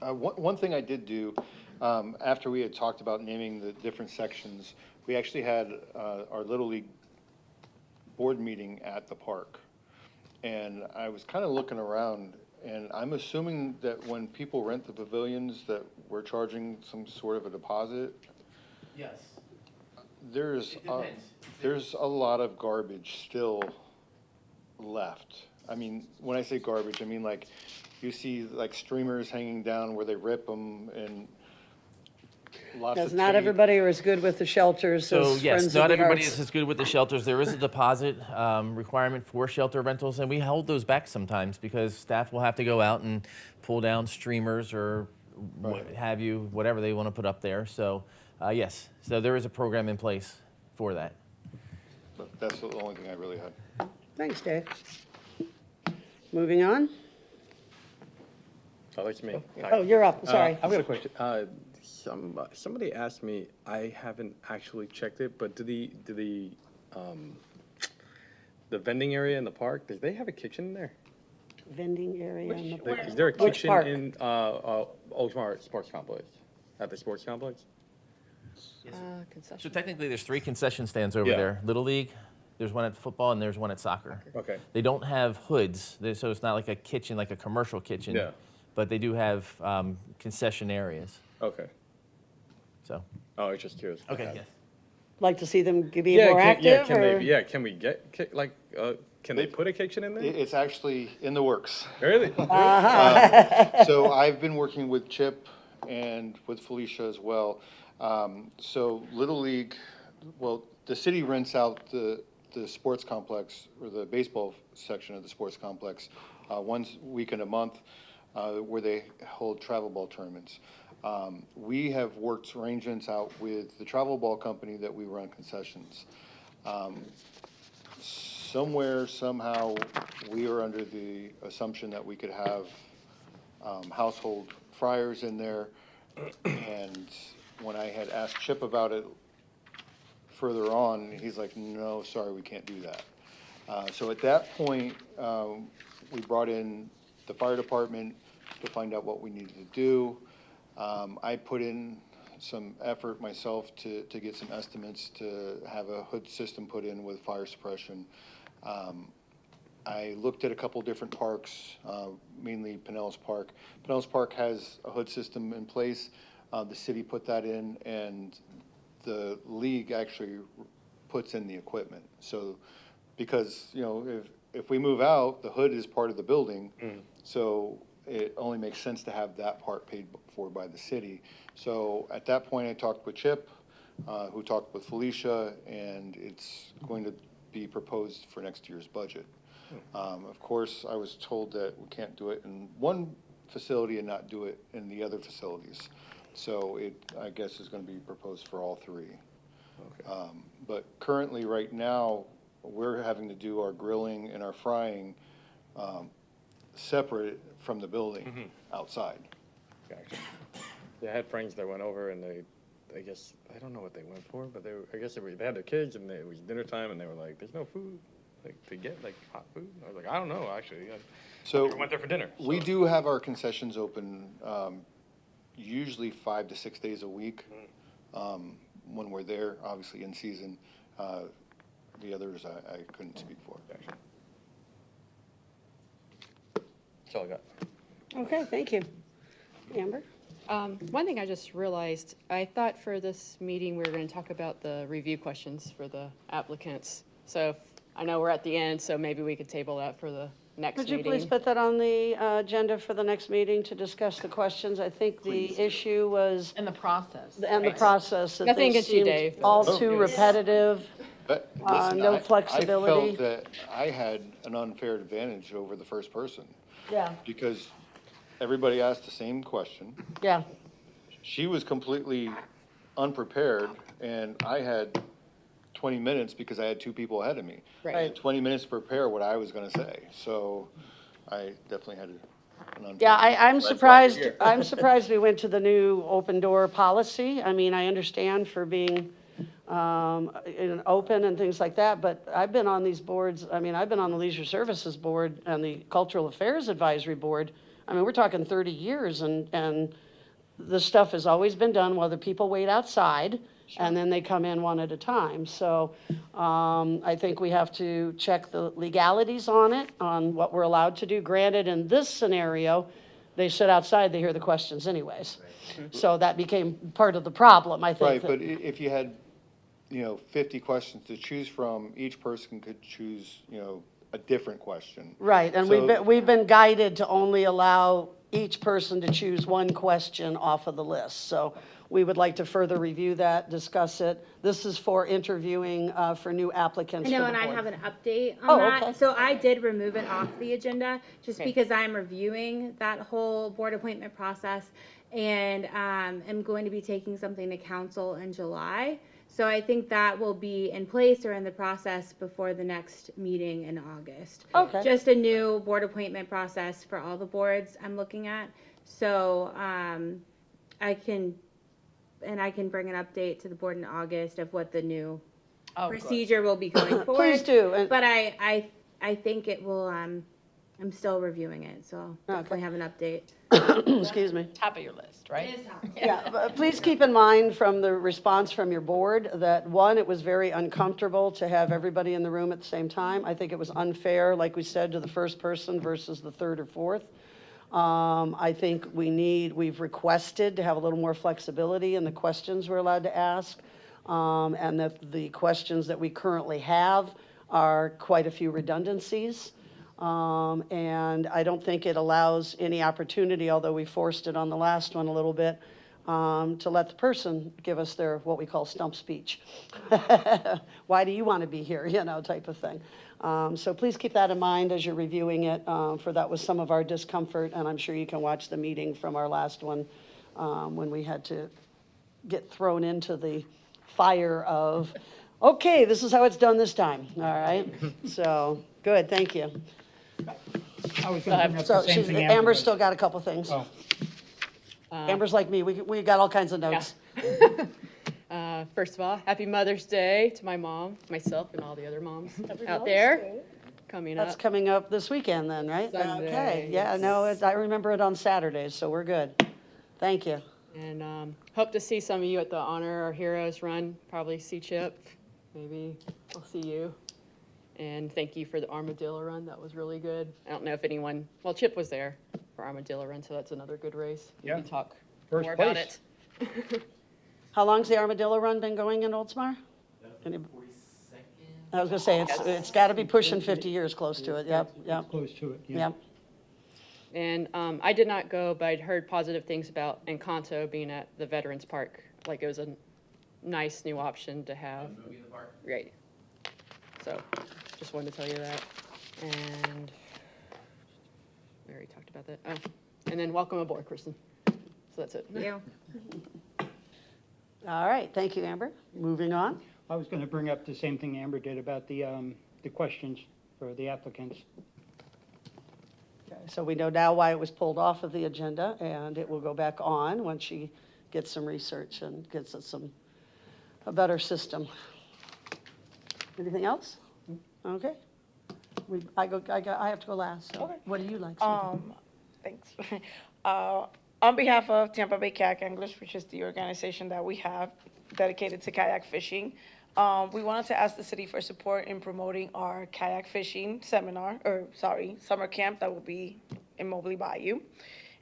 One thing I did do, after we had talked about naming the different sections, we actually had our Little League board meeting at the park. And I was kind of looking around, and I'm assuming that when people rent the pavilions, that we're charging some sort of a deposit. Yes. There's, It depends. there's a lot of garbage still left. I mean, when I say garbage, I mean like, you see like streamers hanging down where they rip them and lots of Because not tape. everybody are as good with the shelters So as yes, Friends not of the everybody Arts. is as good with the shelters. There is a deposit requirement for shelter rentals, and we hold those back sometimes because staff will have to go out and pull down streamers or what have you, whatever they want to put up there. So yes, so there is a program in place for that. But that's the only thing I really had. Thanks, Dave. Moving on. Oh, that's me. Oh, you're up, sorry. I've got a question. Somebody asked me, I haven't actually checked it, but do the vending area in the park, do they have a kitchen in there? Vending area in the park. Is there a Which kitchen park? in Oldsmar Sports Complex? At the sports complex? So Concession. technically, there's 3 concession stands over Yeah. there. Little League, there's one at football, and there's one at soccer. Okay. They don't have hoods, so it's not like a kitchen, like a commercial kitchen. Yeah. But they do have concession areas. Okay. So. Oh, I was just curious. Okay. Yes. Like to see them be Yeah, more active, or? can we get, can they put a kitchen in there? It's actually in the works. Really? So I've been working with Chip and with Felicia as well. So Little League, well, the city rents out the sports complex or the baseball section of the sports complex one weekend a month where they hold travel ball tournaments. We have worked arrangements out with the travel ball company that we run concessions. Somewhere, somehow, we are under the assumption that we could have household fryers in there. And when I had asked Chip about it further on, he's like, no, sorry, we can't do that. So at that point, we brought in the fire department to find out what we needed to do. I put in some effort myself to get some estimates to have a hood system put in with fire suppression. I looked at a couple different parks, mainly Pinellas Park. Pinellas Park has a hood system in place. The city put that in, and the league actually puts in the equipment. So, because, you know, if we move out, the hood is part of the building. So it only makes sense to have that part paid for by the city. So at that point, I talked with Chip, who talked with Felicia, and it's going to be proposed for next year's budget. Of course, I was told that we can't do it in one facility and not do it in the other facilities. So it, I guess, is going to be proposed for all 3. Okay. But currently, right now, we're having to do our grilling and our frying separate from the building outside. Gotcha. Yeah, I had friends that went over and I guess, I don't know what they went for, but I guess they had their kids and it was dinner time and they were like, there's no food, like, to get, like, hot food. I was like, I don't know, actually. So I went there for dinner. we so. do have our concessions open usually 5 to 6 days a week when we're there, obviously in season. The others I couldn't speak for. Gotcha. That's all I got. Okay, thank you. Amber? One thing I just realized, I thought for this meeting, we were going to talk about the review questions for the applicants. So I know we're at the end, so maybe we could table that for the next Could you meeting. please put that on the agenda for the next meeting to discuss the questions? I think the issue was, In the process. and the process, that Nothing they against you, seemed Dave. all too repetitive. But listen, No I flexibility. felt that I had an unfair advantage over the first person Yeah. because everybody asked the same question. Yeah, She was completely unprepared, and I had 20 minutes because I had two people ahead of me. Right. I had 20 minutes to prepare what I was gonna say, so I definitely had an unfair. Yeah, I'm That's why surprised, you're here. I'm surprised we went to the new open door policy. I mean, I understand for being open and things like that, but I've been on these boards, I mean, I've been on the Leisure Services Board and the Cultural Affairs Advisory Board. I mean, we're talking 30 years, and this stuff has always been done while the people wait outside, and then they come in one at a time. So I think we have to check the legalities on it, on what we're allowed to do. Granted, in this scenario, they sit outside, they hear the questions anyways. So that became part of the problem, I think. Right, that- but if you had, 50 questions to choose from, each person could choose, a different question. Right, and So- we've been guided to only allow each person to choose one question off of the list. So we would like to further review that, discuss it. This is for interviewing for new applicants I for know, the and I board. have an update Oh, on that. okay. So I did remove it off the agenda just Okay. because I'm reviewing that whole board appointment process, and am going to be taking something to council in July. So I think that will be in place or in the process before the next meeting in August. Okay. Just a new board appointment process for all the boards I'm looking at. So I can bring an update to the board in August of what the new procedure will be going forward. Please do, and- But I think it will, I'm still reviewing it, so I'll definitely have an update. Excuse me. Top of your list, right? Yeah, but please keep in mind from the response from your board that, one, it was very uncomfortable to have everybody in the room at the same time. I think it was unfair, like we said, to the first person versus the third or fourth. I think we've requested to have a little more flexibility in the questions we're allowed to ask. And that the questions that we currently have are quite a few redundancies. And I don't think it allows any opportunity, although we forced it on the last one a little bit, to let the person give us their, what we call stump speech. Why do you want to be here, type of thing. So please keep that in mind as you're reviewing it, for that was some of our discomfort, and I'm sure you can watch the meeting from our last one, when we had to get thrown into the fire of, okay, this is how it's done this time, all right? So, good, thank you. I was gonna bring up So the same she's, thing. Amber's still got a couple things. Oh. Amber's like me, we got all kinds of notes. First of all, happy Mother's Day to my mom, myself, and all the other moms out there coming That's up. coming up this weekend then, right? Sunday, Okay, yeah, yes. no, I remember it on Saturdays, so we're good. Thank you. And hope to see some of you at the Honor Our Heroes run, probably see Chip, maybe I'll see you. And thank you for the Armadillo run, that was really good. I don't know if anyone, well, Chip was there for Armadillo run, so that's another good race. We Yeah. can talk First more about place. it. How long's the Armadillo Run been going in Oldsmar? Any- 42nd. I was gonna say, it's gotta be pushing 50 years, close to it, yep, yep, Close to it, yeah. yep. And I did not go, but I'd heard positive things about Encanto being at the Veterans Park. Like it was a nice new option to have. Movie in the park. Right. So, just wanted to tell you that. And we already talked about that. Oh, and then welcome aboard, Kristen. So that's it. You. All right, thank you, Amber. Moving on. I was gonna bring up the same thing Amber did about the questions for the applicants. Okay, so we know now why it was pulled off of the agenda, and it will go back on once she gets some research and gets us a better system. Anything else? Okay. I have to go last, so what do you like? Cynthia? Thanks. On behalf of Tampa Bay Kayak Anglers, which is the organization that we have dedicated to kayak fishing, we wanted to ask the city for support in promoting our kayak fishing summer camp that will be in Mobley Bayou.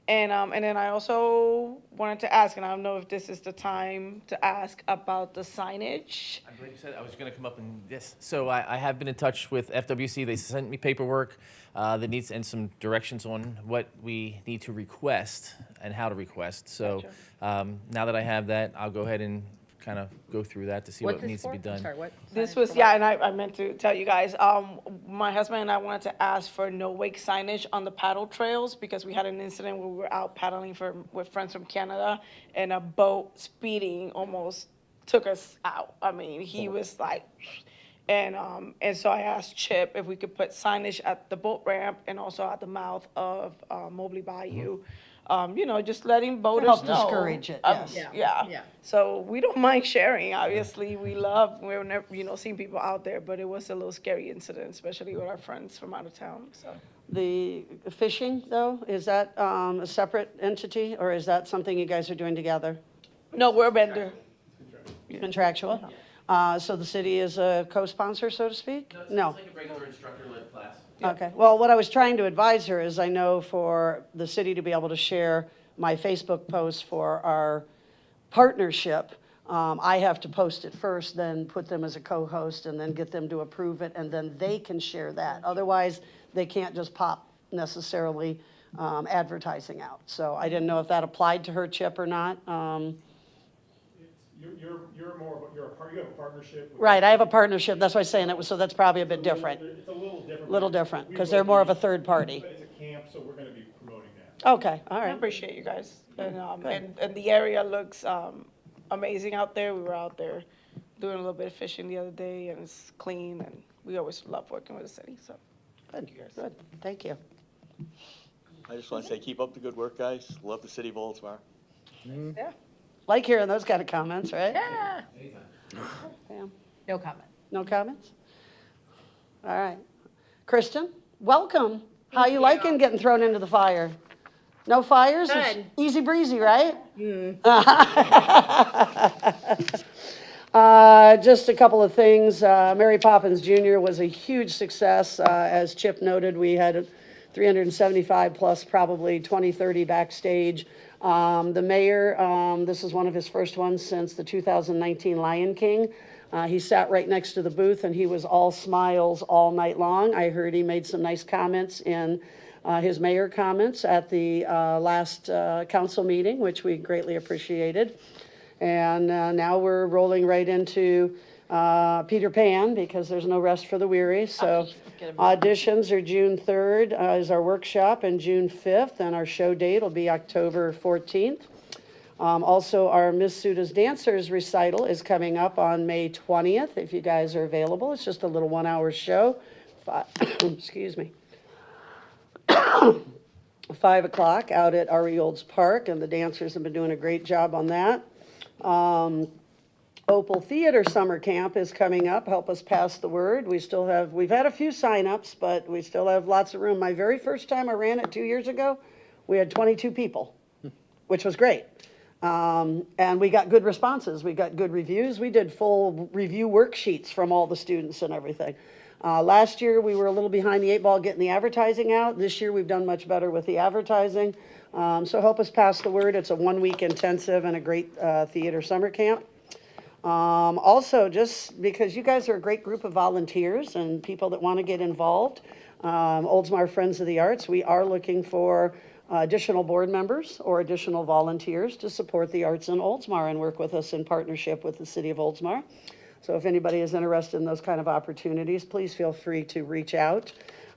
And then I also wanted to ask, and I don't know if this is the time to ask about the signage. I believe you said I was going to come up and yes. So I have been in touch with FWC. They sent me paperwork that needs and some directions on what we need to request and how to request. So now that I have that, I'll go ahead and kind of go through that to see What's what this needs to for? be I'm done. sorry, what? This Signage was, for yeah, what? and I meant to tell you guys, my husband and I wanted to ask for no wake signage on the paddle trails because we had an incident where we were out paddling with friends from Canada and a boat speeding almost took us out. I mean, he was like, and so I asked Chip if we could put signage at the boat ramp and also at the mouth of, Mobley Bayou. Just letting boaters help know. discourage it, yes. Yeah. So we don't mind sharing, obviously, we've never, seen people out there, but it was a little scary incident, especially with our friends from out of town, so. The fishing, though, is that a separate entity, or is that something you guys are doing together? No, we're a vendor. Contractual? So the city is a co-sponsor, so to speak? No. It's like a regular instructor-led class. Okay, well, what I was trying to advise her is I know for the city to be able to share my Facebook posts for our partnership, I have to post it first, then put them as a co-host, and then get them to approve it, and then they can share that. Otherwise, they can't just pop necessarily advertising out. So I didn't know if that applied to her, Chip, or not. You're more of, you have a partnership. Right, I have a partnership, that's why I'm saying it was, so that's probably a bit different. It's a little different. Little different, because they're more of a third party. But it's a camp, so we're gonna be promoting that. Okay, all I right. appreciate you guys, and the area looks, amazing out there, we were out there doing a little bit of fishing the other day, and it's clean, and we always love working with the city, so. Good, good, thank you. I just want to say, keep up the good work, guys. Love the city of Oldsmar. Yeah. Like hearing those kind of comments, right? Yeah. Pam? No comment. No comments? All right. Kristen, welcome. How you liking getting thrown into the fire? No fires? It's Good. easy breezy, right? Just a couple of things. Mary Poppins Jr. was a huge success. As Chip noted, we had 375 plus probably 20, 30 backstage. The mayor, this is one of his first ones since the 2019 Lion King. He sat right next to the booth and he was all smiles all night long. I heard he made some nice comments in his mayor comments at the last council meeting, which we greatly appreciated. And now we're rolling right into Peter Pan because there's no rest for the weary. So auditions are June 3rd is our workshop, and June 5th, and our show date will be October 14th. Also, our Miss Suda's Dancers recital is coming up on May 20th, if you guys are available. It's just a little 1-hour show. Excuse me. 5 o'clock out at R.E. Olds Park, and the dancers have been doing a great job on that. Opal Theater Summer Camp is coming up. Help us pass the word. We've had a few signups, but we still have lots of room. My very first time I ran it 2 years ago, we had 22 people, which was great. And we got good responses. We got good reviews. We did full review worksheets from all the students and everything. Last year, we were a little behind the 8 ball getting the advertising out. This year, we've done much better with the advertising. So help us pass the word. It's a 1-week intensive and a great theater summer camp. Also, just because you guys are a great group of volunteers and people that want to get involved, Oldsmar Friends of the Arts, we are looking for additional board members or additional volunteers to support the arts in Oldsmar and work with us in partnership with the city of Oldsmar. So if anybody is interested in those kind of opportunities, please feel free to reach out.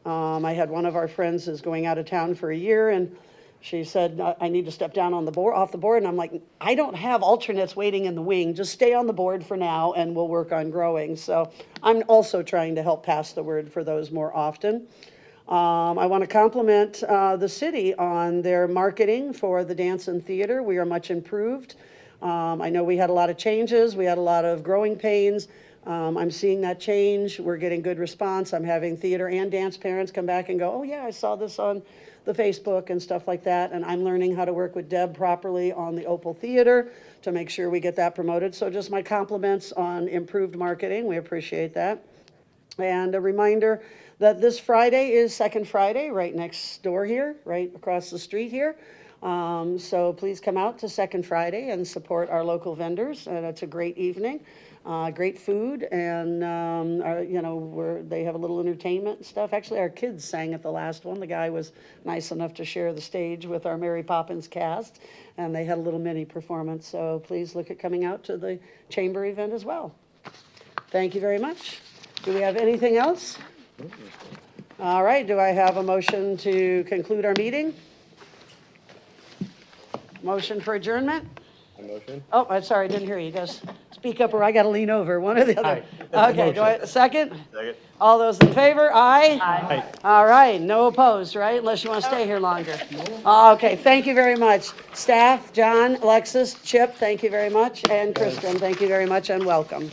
I had one of our friends is going out of town for a year, and she said, I need to step down on the board, off the board. And I'm like, I don't have alternates waiting in the wing. Just stay on the board for now and we'll work on growing. So I'm also trying to help pass the word for those more often. I want to compliment the city on their marketing for the dance and theater. We are much improved. I know we had a lot of changes. We had a lot of growing pains. I'm seeing that change. We're getting good response. I'm having theater and dance parents come back and go, oh yeah, I saw this on the Facebook and stuff like that. And I'm learning how to work with Deb properly on the Opal Theater to make sure we get that promoted. So just my compliments on improved marketing. We appreciate that. And a reminder that this Friday is Second Friday, right next door here, right across the street here. So please come out to Second Friday and support our local vendors. And it's a great evening, great food, and they have a little entertainment and stuff. Actually, our kids sang at the last one. The guy was nice enough to share the stage with our Mary Poppins cast, and they had a little mini performance. So please look at coming out to the chamber event as well. Thank you very much. Do we have anything else? All right, do I have a motion to conclude our meeting? Motion for adjournment? A motion? Oh, I'm sorry, I didn't hear you. You guys speak up or I got to lean over, one or the other. Okay, do I, second? Second. All those in favor? Aye? Aye. All right, no opposed, right? Unless you want to stay here longer. Okay, thank you very much. Staff, John, Alexis, Chip, thank you very much, and Kristen, thank you very much, and welcome.